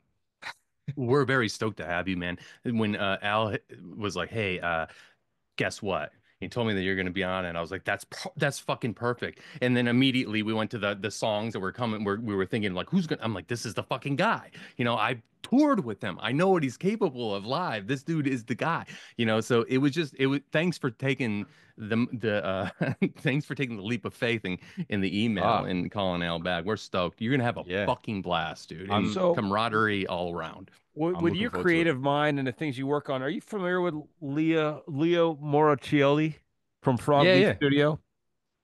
We're very stoked to have you, man. When Al was like, "Hey, guess what?" He told me that you're going to be on, and I was like, "That's fucking perfect." And then immediately we went to the songs that were coming. We were thinking like, "Who's gonna?" I'm like, "This is the fucking guy." I toured with him. I know what he's capable of live. This dude is the guy. So it was. Thanks for taking thanks for taking the leap of faith in the email Ah, and calling Al back. We're stoked. You're gonna have a yeah. fucking blast, dude, and I'm So camaraderie all around. I'm with looking your forward to it. creative mind and the things you work on, are you familiar with Leo Moracchioli from Frog Yeah, Leaf yeah. Studio?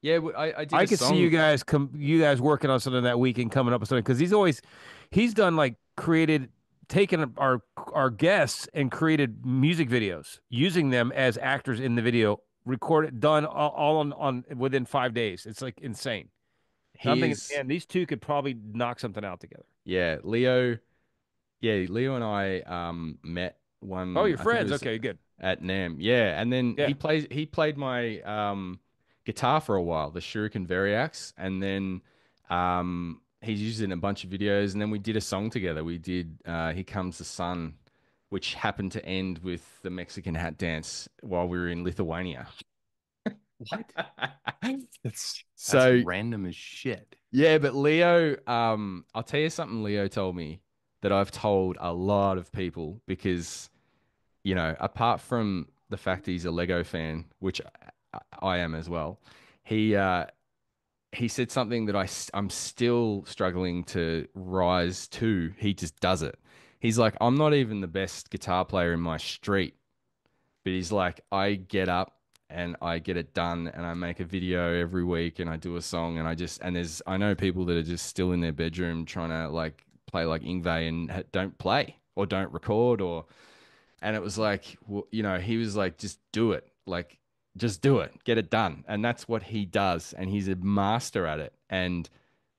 Yeah, I did I a could see you song. guys you guys working on something that weekend coming up with something because he's done like created taken our guests and created music videos using them as actors in the video, recorded done all on within 5 days. It's like insane. And I'm He thinking, is, man, these two could probably knock something out together. yeah, Leo. Yeah, Leo and I met Oh, one. your I think it friends. was Okay, good. at NAM. Yeah, and then Yeah. he played my guitar for a while, the Shuriken Variax, and then he's used it in a bunch of videos. And then we did a song together. We did "Here Comes the Sun," which happened to end with the Mexican hat dance while we were in Lithuania. What? That's So random as shit. yeah, but Leo, I'll tell you something Leo told me that I've told a lot of people because, apart from the fact that he's a Lego fan, which I am as well, he he said something that I'm still struggling to rise to. He just does it. He's like, I'm not even the best guitar player in my street, but he's like, I get up and I get it done and I make a video every week and I do a song and I know people that are just still in their bedroom trying to like play like Ingve and don't play or don't record and it was like, well, he was like, just do it. Like, just do it, get it done. And that's what he does. And he's a master at it. And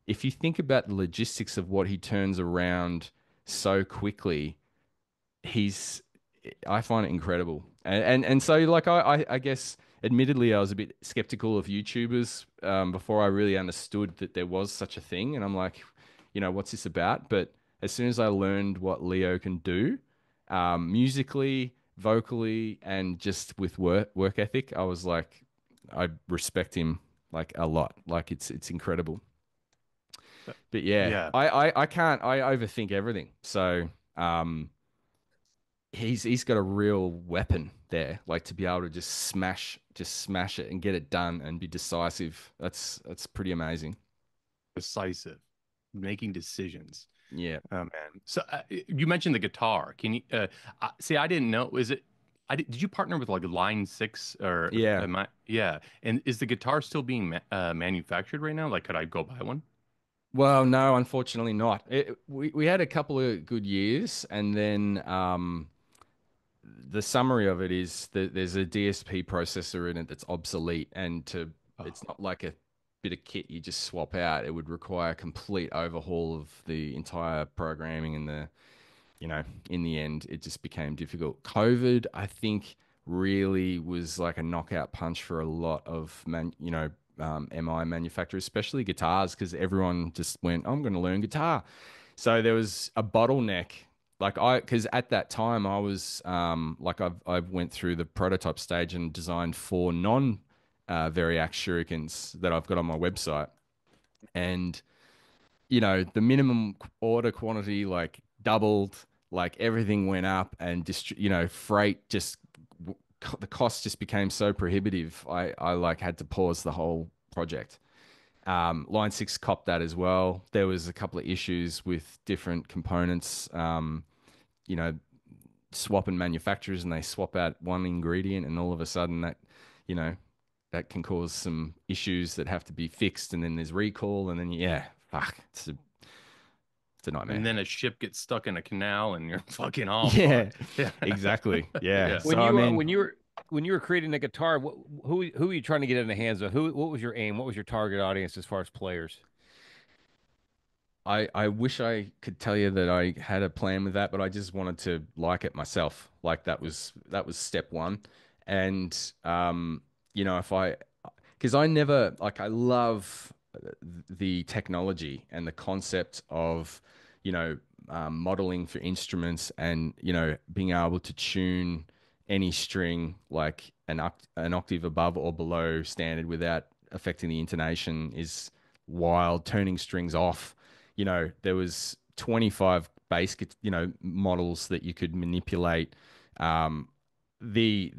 if you think about the logistics of what he turns around so quickly, he's I find it incredible. And so like I guess admittedly I was a bit skeptical of YouTubers before I really understood that there was such a thing. And I'm like, what's this about? But as soon as I learned what Leo can do, musically, vocally, and just with work ethic, I was like, I respect him like a lot. Like it's incredible. But yeah, Yeah, I can't I overthink everything. So he's got a real weapon there, like to be able to just smash it and get it done and be decisive. That's pretty amazing. decisive, making decisions. Yeah. Oh man. So you mentioned the guitar. Can you see? I didn't know. Is it? Did you partner with like Line Six or Yeah. am I? Yeah. And is the guitar still being manufactured right now? Like, could I go buy one? Well, no, unfortunately not. We had a couple of good years, and then the summary of it is that there's a DSP processor in it that's obsolete, and it's Oh, not like a bit of kit you just swap out. It would require a complete overhaul of the entire programming and in the end, it just became difficult. COVID, I think, really was like a knockout punch for a lot of MI manufacturers, especially guitars, because everyone just went, I'm going to learn guitar. So there was a bottleneck because at that time I was like I went through the prototype stage and designed 4 non variac shurikens that I've got on my website, and the minimum order quantity like doubled, like everything went up, and freight just the cost just became so prohibitive. I like had to pause the whole project. Line 6 copped that as well. There was a couple of issues with different components. You know, swapping manufacturers, and they swap out one ingredient, and all of a sudden you know, that can cause some issues that have to be fixed, and then there's recall, and then yeah, fuck, it's a nightmare. And then a ship gets stuck in a canal and you're fucking all Yeah, fucked. Yeah. exactly. Yeah. Yeah. When So I mean, when you were creating the guitar, who were you trying to get in the hands of? What was your aim? What was your target audience as far as players? I wish I could tell you that I had a plan with that, but I just wanted to like it myself. Like that was step one. And if because I never like I love the technology and the concept of, modeling for instruments, and being able to tune any string like an octave above or below standard without affecting the intonation is wild. Turning strings off, there was 25 bass, models that you could manipulate. Um, the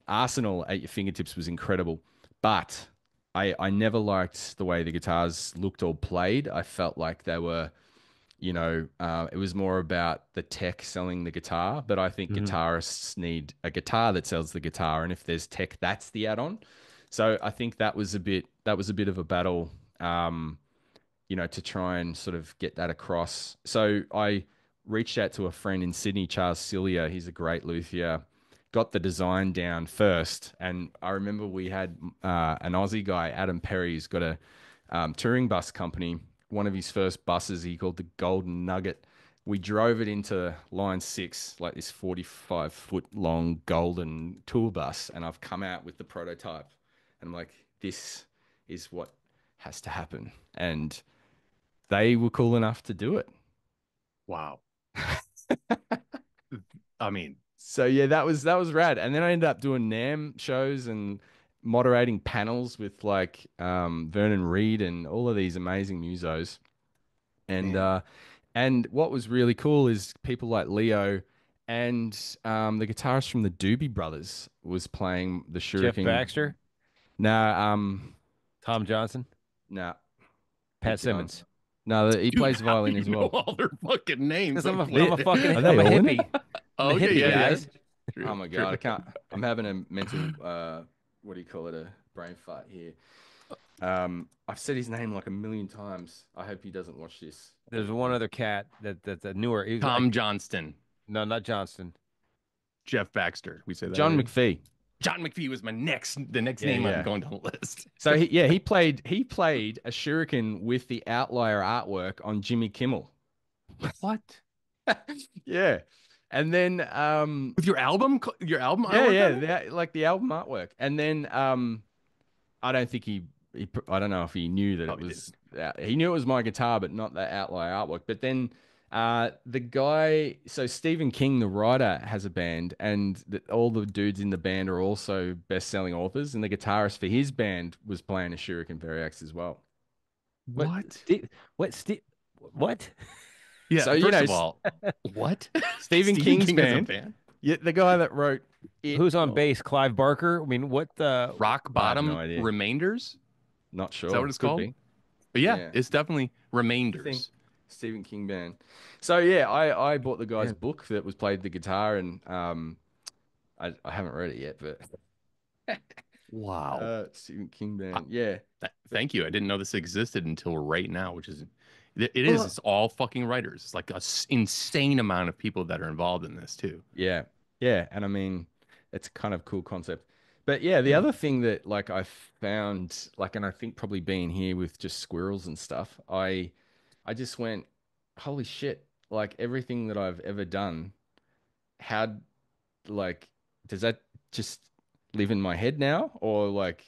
arsenal at your fingertips was incredible, but I never liked the way the guitars looked or played. I felt like they were, it was more about the tech selling the guitar, but I think Hmm. guitarists need a guitar that sells the guitar, and if there's tech, that's the add-on. So I think that was a bit of a battle. To try and sort of get that across. So I reached out to a friend in Sydney, Charles Cilia. He's a great luthier. Got the design down first, and I remember we had an Aussie guy, Adam Perry, who's got a touring bus company. One of his first buses he called the Golden Nugget. We drove it into line 6, like this 45-foot long golden tour bus, and I've come out with the prototype, and I'm like, this is what has to happen. And they were cool enough to do it. Wow. I mean, So yeah, that was rad. And then I ended up doing NAMM shows and moderating panels with like Vernon Reid and all of these amazing musos. And man. and what was really cool is people like Leo and the guitarist from the Doobie Brothers was playing the Jeff Shuriken. Baxter, Nah, Tom Johnson, nah, Pat keep going. Simmons. No, he Dude, plays how do violin you as know well. all their fucking names? Because I'm I'm a kidding. fucking Are I'm they a all in it? hippie. I'm Oh, a okay, hippie, yeah, guys. True, Oh my true. God, I can't. I'm having a mental, what do you call it? A brain fart here. I've said his name like a million times. I hope he doesn't watch this. There's one other cat that's a newer. Tom Johnston, No, not Johnston. Jeff Baxter. We say that John already? McPhee. John McPhee was the next Yeah, name I'm yeah. going down the list. So he played a shuriken with the outlier artwork on Jimmy Kimmel. What? Yeah, and then With your album yeah, artwork yeah, on it? like the album artwork, and then I don't think I don't know if he knew that it Probably was, he knew it was my guitar, but not the outlier artwork. But then the guy, so Stephen King, the writer, has a band, and all the dudes in the band are also best-selling authors, and the guitarist for his band was playing a Shuriken Variax as well. What? What? What? What? Yeah, So first of all, what? Stephen Stephen King's King has a band, band? yeah, the guy that wrote it. Who's on Oh, bass? Clive Barker. I mean, what the? Rock I have no Bottom idea. Remainders? Not Is that what sure. it's Could called? be. But yeah, Yeah. it's definitely Thing. Remainders. Stephen King band. So yeah, I bought the guy's Man. book that was played the guitar, and I haven't read it yet, but Wow. Stephen King Uh, band. Yeah. Thank you. I didn't know this existed until right now, which is it is. Well, It's all fucking writers. It's like a insane amount of people that are involved in this too. yeah. Yeah, and I mean it's a kind of cool concept. But yeah, the Yeah. other thing that like I found, like, and I think probably being here with just squirrels and stuff, I just went, holy shit, like everything that I've ever done, how, like, does that just live in my head now? Or like,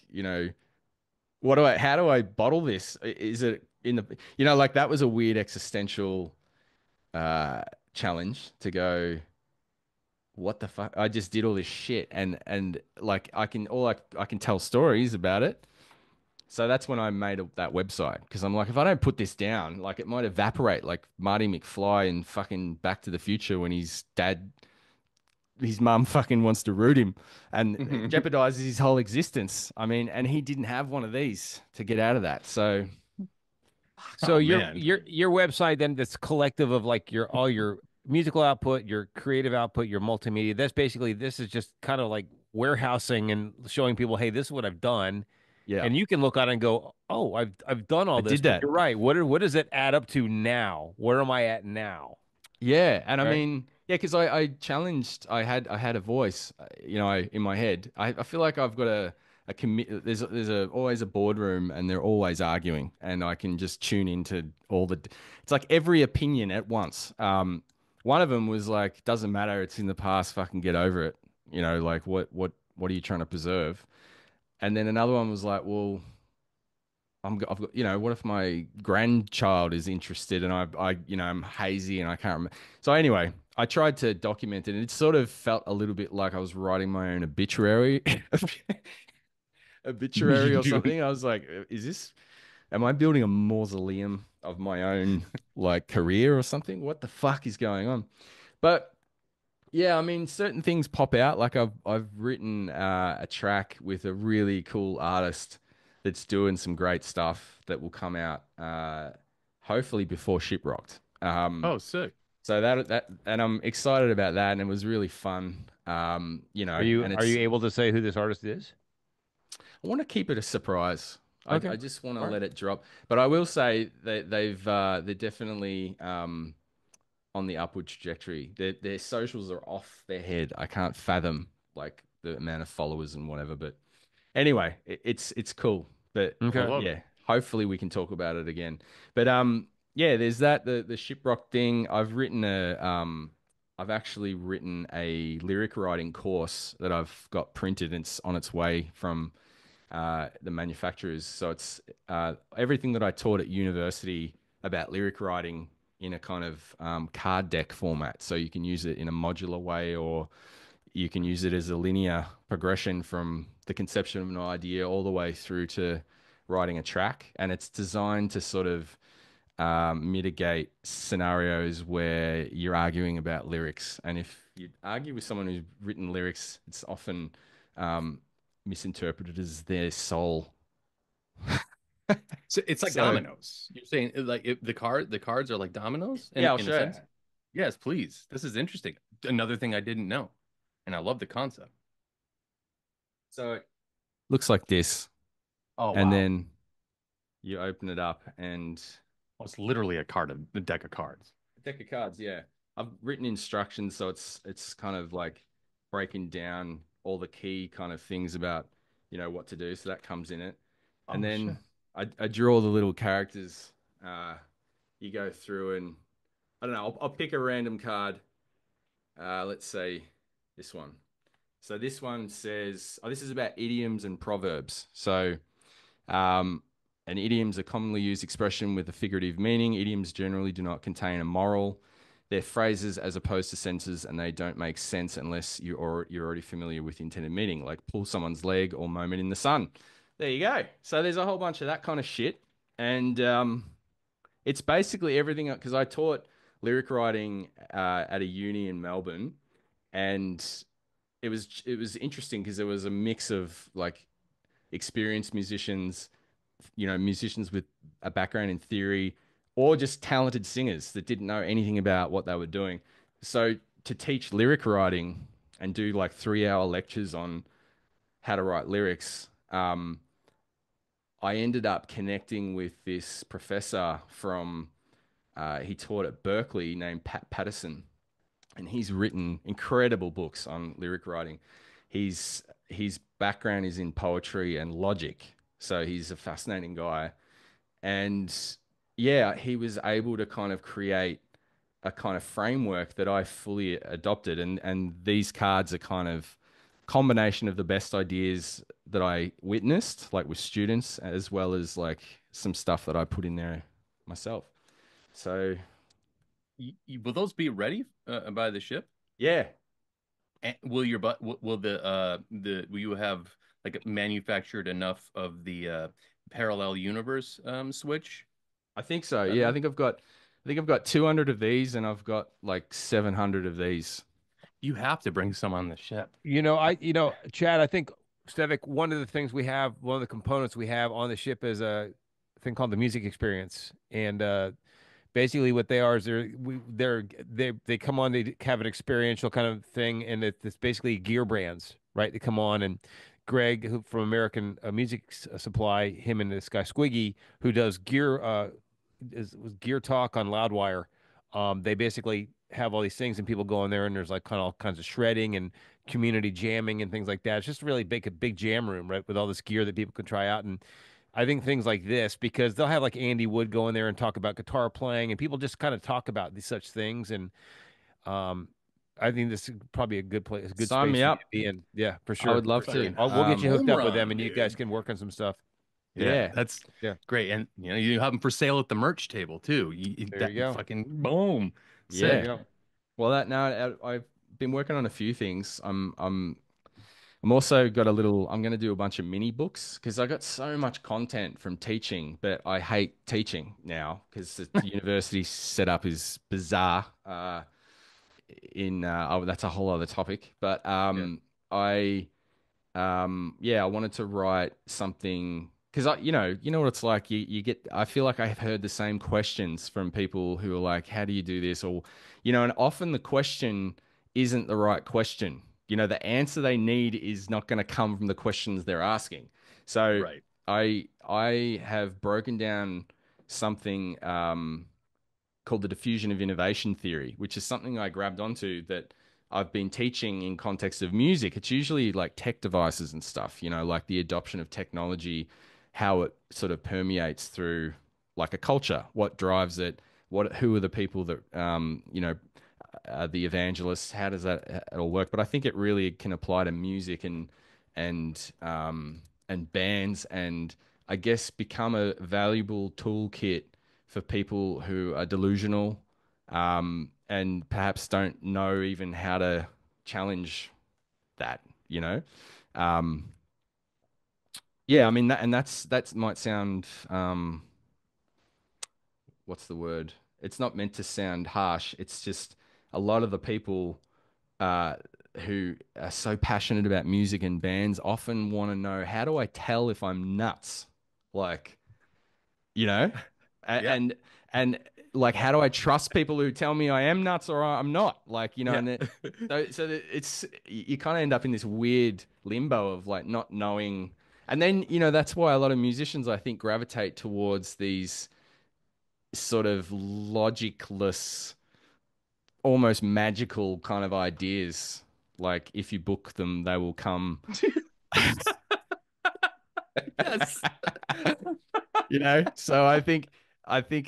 how do I bottle this? Is it in the, like that was a weird existential uh challenge to go, what the fuck? I just did all this shit, and like I can tell stories about it. So that's when I made that website because I'm like, if I don't put this down, like it might evaporate, like Marty McFly in fucking Back to the Future when his mum fucking wants to root him, and it jeopardizes his whole existence. I mean, and he didn't have one of these to get out of that. So So Oh your man. your website then that's collective of like your all your musical output, your creative output, your multimedia. That's basically this is just kind of like warehousing and showing people, hey, this is what I've done. yeah, And you can look on it and go, oh, I've done I all this, did but that. you're right. What does it add up to now? Where am I at now? Yeah, and I Right? mean, yeah, because I challenged. I had a voice, in my head. I feel like I've got a commit. There's always a boardroom, and they're always arguing, and I can just tune into all the. It's like every opinion at once. One of them was like, doesn't matter. It's in the past. Fucking get over it. Like what are you trying to preserve? And then another one was like, well. I've got, what if my grandchild is interested and I'm hazy and I can't remember. So anyway, I tried to document it and it sort of felt a little bit like I was writing my own obituary, obituary or You- something. I was like, am I building a mausoleum of my own like career or something? What the fuck is going on? But yeah, I mean, certain things pop out. Like I've written a track with a really cool artist that's doing some great stuff that will come out hopefully before Shiprocked. Oh, sick. So that and I'm excited about that, and it was really fun. And Are you able to say who this artist is? I want to keep it a surprise. I Okay. just want to All right. let it drop. But I will say that they're definitely on the upward trajectory. Their socials are off their head. I can't fathom like the amount of followers and whatever. But anyway, it's cool. But I Okay. love it. yeah, hopefully we can talk about it again. But yeah, there's that the shiprock thing. I've actually written a lyric writing course that I've got printed. And it's on its way from the manufacturers. So it's everything that I taught at university about lyric writing in a kind of card deck format. So you can use it in a modular way, or you can use it as a linear progression from the conception of an idea all the way through to writing a track. And it's designed to sort of mitigate scenarios where you're arguing about lyrics. And if you argue with someone who's written lyrics, it's often um, misinterpreted as their soul. So it's like So dominoes. You're saying like the cards are like dominoes yeah, I'll in a show you. sense? Yes, please. This is interesting. Another thing I didn't know. And I love the concept. So it looks like this, Oh and wow. then you open it up, and Well, it's literally a deck of cards. a deck of cards. Yeah, I've written instructions, so it's kind of like breaking down all the key kind of things about what to do. So that comes in it, and Oh then shit. I draw the little characters. You go through, and I don't know. I'll pick a random card. Let's say this one. So this one says, oh, this is about idioms and proverbs. So an idiom is a commonly used expression with a figurative meaning. Idioms generally do not contain a moral. They're phrases as opposed to sentences, and they don't make sense unless you're already familiar with the intended meaning, like pull someone's leg or moment in the sun. There you go. So there's a whole bunch of that kind of shit, and it's basically everything because I taught lyric writing at a uni in Melbourne, and it was interesting because there was a mix of like experienced musicians, musicians with a background in theory, or just talented singers that didn't know anything about what they were doing. So to teach lyric writing and do like 3 hour lectures on how to write lyrics, I ended up connecting with this professor from he taught at Berkeley named Pat Patterson, and he's written incredible books on lyric writing. His background is in poetry and logic, so he's a fascinating guy. And yeah, he was able to kind of create a kind of framework that I fully adopted. And these cards are kind of combination of the best ideas that I witnessed, like with students, as well as like some stuff that I put in there myself. So will those be ready by the ship? Yeah, And will the will you have like manufactured enough of the parallel universe switch I think so. by Yeah, then? I think I've got 200 of these, and I've got like 700 of these. You have to bring some on the ship. Chad, I think Stevic, one of the things we have, one of the components we have on the ship is a thing called the music experience. And basically what they are is they come on, they have an experiential kind of thing, and it's basically gear brands, right? They come on, and Greg, who from American Music Supply, him and this guy Squiggy, who does was gear talk on Loudwire. They basically have all these things, and people go in there, and there's like kind of all kinds of shredding and community jamming and things like that. It's just really a big jam room, right, with all this gear that people can try out. And I think things like this, because they'll have like Andy Wood go in there and talk about guitar playing, and people just kind of talk about these such things. And um, I think this is probably a good place, a good Sign space me for you up. to be in. Yeah, for I sure, would for love sure. to. Fucking We'll get you hooked home up with them, run, and you guys dude. can work on some stuff. Yeah, Yeah. that's Yeah, great. And you have them for sale at the merch table too. there That you go. fucking boom. There you Yeah. Sick. go. Well, that now I've been working on a few things. I'm also got a little. I'm going to do a bunch of mini books because I got so much content from teaching, but I hate teaching now because the university setup is bizarre. Oh, that's a whole other topic. But Yeah. I yeah, I wanted to write something because you know what it's like. You get. I feel like I've heard the same questions from people who are like, "How do you do this?" Or, and often the question isn't the right question. The answer they need is not going to come from the questions they're asking. So Right. I have broken down something called the diffusion of innovation theory, which is something I grabbed onto that I've been teaching in context of music. It's usually like tech devices and stuff, like the adoption of technology, how it sort of permeates through like a culture, what drives it, who are the people that, the evangelists, how does that all work? But I think it really can apply to music and bands, and I guess become a valuable toolkit for people who are delusional, and perhaps don't know even how to challenge that, you know? Um, yeah, I mean, that might sound, what's the word? It's not meant to sound harsh. It's just a lot of the people uh, who are so passionate about music and bands often want to know, how do I tell if I'm nuts? Like, you know, Yeah. and and like, how do I trust people who tell me I am nuts or I'm not? Like, Yeah. and it's you kind of end up in this weird limbo of like not knowing. And then, that's why a lot of musicians, I think, gravitate towards these sort of logicless, almost magical kind of ideas. Like, if you book them, they will come. Yes. So I think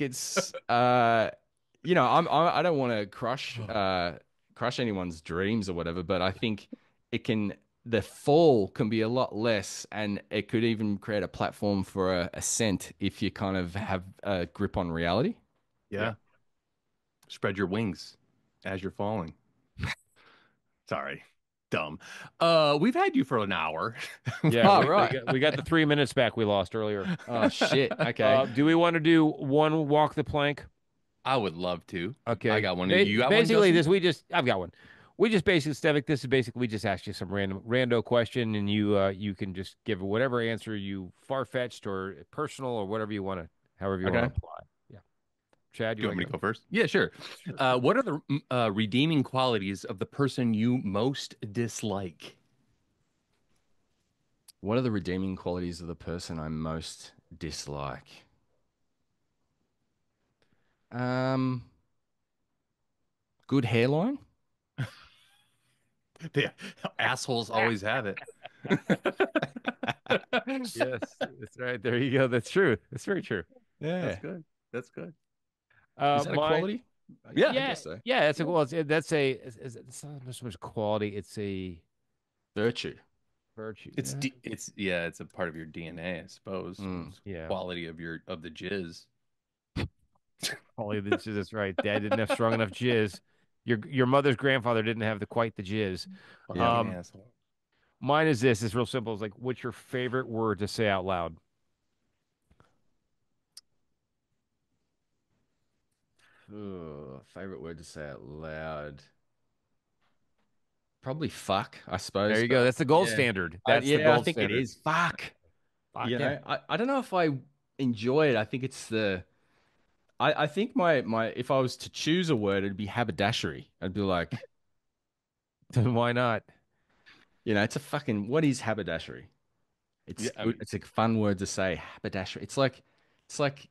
it's I don't want to crush anyone's dreams or whatever, but I think the fall can be a lot less, and it could even create a platform for a ascent if you kind of have a grip on reality. Yeah. Yeah. Spread your wings as you're falling. Sorry. Dumb. We've had you for an hour. Yeah, Oh, we right. got the 3 minutes back we lost earlier. Oh, shit. Okay. Do we want to do one walk the plank? I would love to. I Okay. got one. You got one, Basically, Justin? I've got one. We just basically, Stevic, this is basically, we just asked you some rando question, and you can just give whatever answer you far-fetched or personal or whatever you want to, however you want Okay. to apply. Yeah. Chad, Do you you want want to me to go? go first? Yeah, sure. What are the redeeming qualities of the person you most dislike? What are the redeeming qualities of the person I most dislike? Um, Good hairline. The assholes always have it. Yes, that's right. There you go. That's true. That's very true. That's Yeah. good. That's good. Is that a Mine, quality? I Yeah. guess so. yeah, that's a Yeah. well, it's not so much quality, it's a Virtue. virtue. It's a part of your DNA, I suppose. Mm. It's Yeah. quality of the jizz. Only the jizz. That's right. Dad didn't have strong enough jizz. Your mother's grandfather didn't have the quite the jizz. Yeah. Fucking Um, asshole. Mine is this. It's real simple. It's like, what's your favorite word to say out loud? Favorite word to say out loud. Probably fuck, I There suppose. you But go. That's the gold yeah, standard. That's the I gold think it standard. is. Fuck. Fuck yeah. I don't know if I enjoy it. I think it's I think my if I was to choose a word, it'd be haberdashery. I'd be like, Then why not? it's a fucking what is haberdashery? Yeah, It's I good. mean, It's a fun word to say. Haberdashery. It's like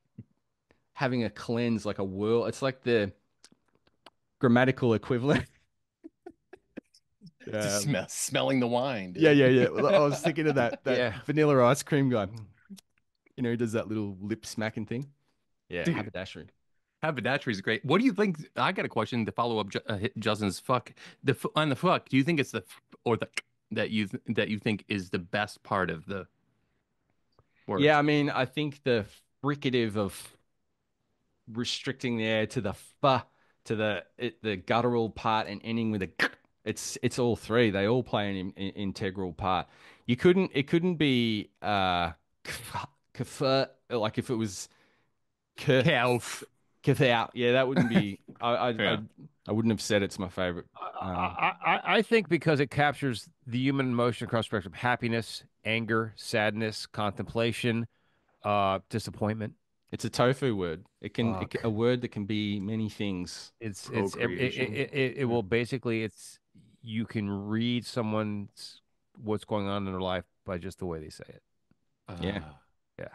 having a cleanse, like a whirl. It's like the grammatical equivalent. just Um, smelling the wine, yeah, dude. yeah, yeah. Well, I was thinking of that Yeah. vanilla ice cream guy. He does that little lip smacking thing. Yeah, Dude, haberdashery. haberdashery is great. What do you think? I got a question to follow up Justin's fuck. On the fuck, do you think it's the or the that you think is the best part of the word? Yeah, I mean, I think the fricative of restricting the air to the fa to the guttural part and ending with a k, it's all three. They all play an integral part. It couldn't be like if it was k Calf. out. Yeah, that wouldn't be. Yeah. I wouldn't have said it's my favorite. I think because it captures the human emotion across the spectrum, happiness, anger, sadness, contemplation, disappointment. It's a tofu word. A Fuck. word that can be many things. Procreation. It Yeah. will basically you can read someone's what's going on in their life by just the way they say it. Yeah, Yeah.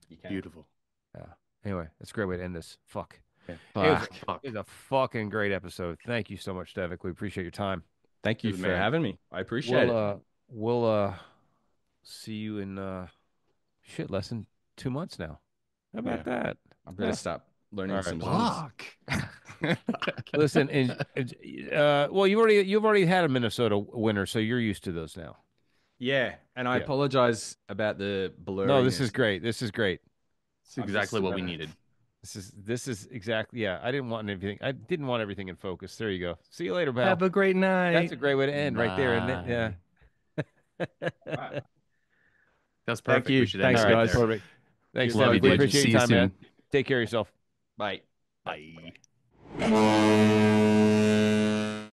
you can. Beautiful. Yeah. Anyway, that's a great way to end this. Fuck. Yeah. Fuck. It Fuck. was a fucking great episode. Thank you so much, Devik. We appreciate your time. Thank You're you the for man. having me. I appreciate We'll it. see you in shit less than 2 months now. How Yeah. about that? I better Yeah. start All learning right. some songs. Fuck. Listen, well, you've already had a Minnesota winter, so you're used to those now. Yeah, and I Yeah. apologize about the No, this is blurriness. great. This is great. It's I'm exactly just what we needed. This is exactly yeah. I didn't want everything. I didn't want everything in focus. There you go. See you later, pal. Have a great That's night. a great way to end right there, isn't it? Bye. Yeah. Wow. That's Thank perfect. We you. should end All it Thanks, right right, guys. there. perfect. Thanks, You're Love you, Devik. We dude. legends. appreciate See your you time, man. soon. Take care of yourself. Bye. Bye.